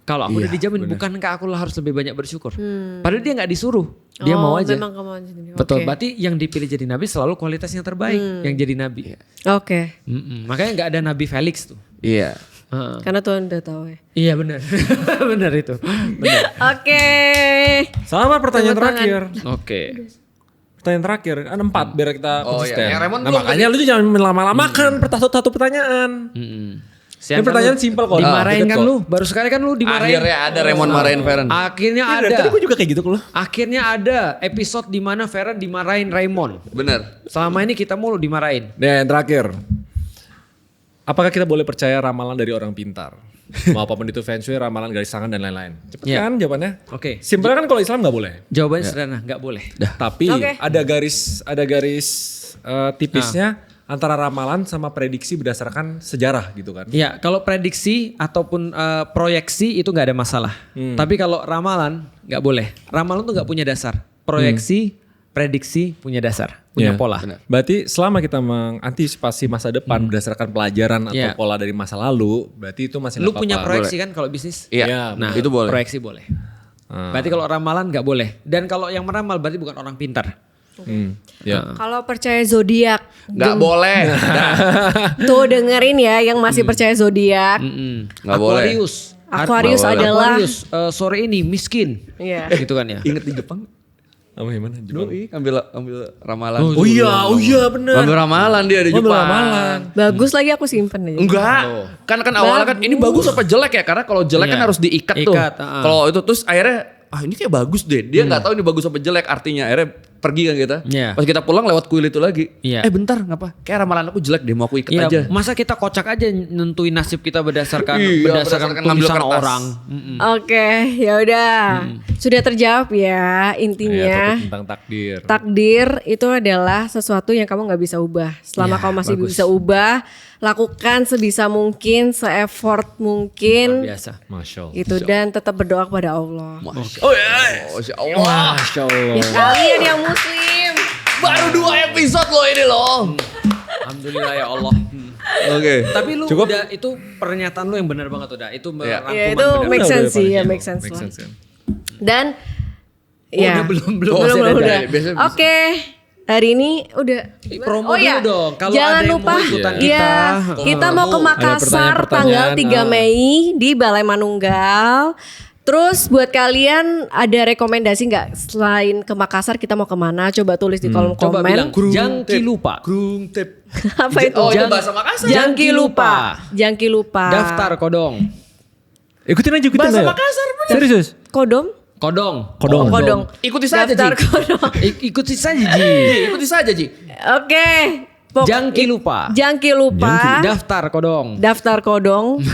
Kalau aku udah dijamin, bukankah aku harus lebih banyak bersyukur? Padahal dia nggak disuruh, dia mau aja. Memang kemauan sendiri. Betul, Oke. berarti yang dipilih jadi nabi selalu kualitas yang terbaik yang jadi nabi. Oke. Makanya nggak ada nabi Felix tuh. Iya. Karena Tuhan udah tahu ya. Iya benar, benar itu. Benar. Oke. Selamat pertanyaan Tepuk tangan. terakhir. Oke. Pertanyaan terakhir, ada 4 biar kita konsisten. Yang Raymond Nah belum makanya lu tuh jangan lama-lamakan satu pertanyaan. Ini pertanyaan simpel kok. Dimarahin Deket kan kok. lu, baru sekali kan lu dimarahin. Akhirnya ada Raymond marahin Feren. Akhirnya Iya, ada. dari tadi gue juga kayak gitu kok. Akhirnya ada episode di mana Feren dimarahin Raymond. Bener. Selama ini kita mulu dimarahin. Dan yang terakhir. Apakah kita boleh percaya ramalan dari orang pintar? Mau apapun itu feng shui, ramalan garis tangan dan lain-lain. Cepet Iya. kan jawabannya? Oke. Simpelnya kan kalau Islam nggak boleh. Jawabannya sederhana, nggak boleh. Tapi Oke. ada garis tipisnya antara ramalan sama prediksi berdasarkan sejarah gitu kan. Ya, kalau prediksi ataupun proyeksi itu nggak ada masalah. Tapi kalau ramalan nggak boleh. Ramalan tuh nggak punya dasar. Proyeksi, prediksi punya dasar, punya Ya. pola. Berarti selama kita mengantisipasi masa depan berdasarkan pelajaran atau Ya. pola dari masa lalu, berarti itu masih Lu nggak punya apa-apa. proyeksi kan kalau bisnis? Iya. Ya, Nah, itu boleh. Proyeksi boleh. Berarti kalau ramalan nggak boleh. Dan kalau yang meramal berarti bukan orang pintar. Ya. Kalau percaya zodiak, Nggak boleh. tuh dengerin ya yang masih percaya zodiak. Nggak boleh. Aquarius Nggak boleh. adalah Aquarius, sore ini miskin. Iya. Gitu kan ya. Ingat di Jepang? Apa gimana? Jepang? Doi ambil ramalan. Oh iya bener. Ambil ramalan dia di Ambil Jepang. ramalan. Bagus lagi aku simpen aja. Enggak. Kan awalnya kan ini bagus apa jelek ya? Karena kalau jelek kan Iya. harus diikat tuh. Ikat, Kalau itu terus akhirnya ini kayak bagus deh. Dia nggak tahu ini bagus apa jelek artinya. Akhirnya pergi kan kita. Iya. Pas kita pulang lewat kuil itu lagi. Iya. Bentar ngapa? Kayak ramalan aku jelek deh, mau aku ikat Iya, aja. masa kita kocak aja nentuin nasib kita berdasarkan Iya, berdasarkan ngambil tulisan kertas. orang. Oke, ya udah. Sudah terjawab ya intinya. Topik tentang takdir. Takdir itu adalah sesuatu yang kamu nggak bisa ubah. Selama Ya, kamu masih bagus. bisa ubah, lakukan sebisa mungkin, se-effort mungkin Biasa. Masya Allah. gitu dan tetap berdoa kepada Allah. Masya Allah. Masya Allah. Ya kalian yang muslim. Baru 2 episode loh ini loh. Alhamdulillah ya Allah. Oke. Tapi lu Cukup? udah itu pernyataan lu yang benar banget udah. Itu Iya. rangkuman Ya itu benar. make sense sih, ya Iya, make sense make lah. sense kan. Dan Ya. belum. Udah. Biasanya Oke. Hari ini udah Promo dulu dong. Kalau jangan ada yang lupa mau ikutan kita mau ke Makassar tanggal 3 Mei di Balai Manunggal. Terus buat kalian ada rekomendasi nggak selain ke Makassar kita mau kemana? Coba tulis di kolom Coba komen. bilang Jangki lupa. Apa itu? Oh, itu bahasa Makassar. Jangki lupa. Jangki lupa. Daftar kodong. Ikutin aja. Bahasa Makassar bener. Serius? Kodom. Kodong. Ikuti saja, Ji. Daftar kodong. Ikuti saja, Ji. Ikuti saja, Ji. Oke. Jangki lupa. Jangki lupa. Daftar kodong. Daftar kodong.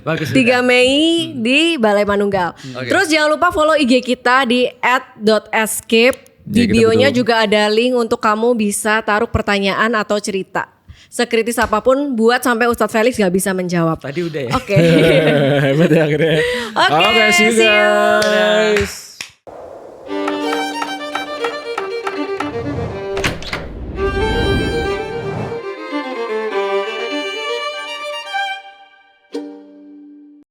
Bagus. 3 Mei di Balai Manunggal. Terus jangan lupa follow IG kita di @escape. Di bionya juga ada link untuk kamu bisa taruh pertanyaan atau cerita. Sekritis apapun buat sampai Ustadz Felix gak bisa menjawab. Tadi udah ya. Oke. Hebat ya akhirnya. Oke, see you see you. guys.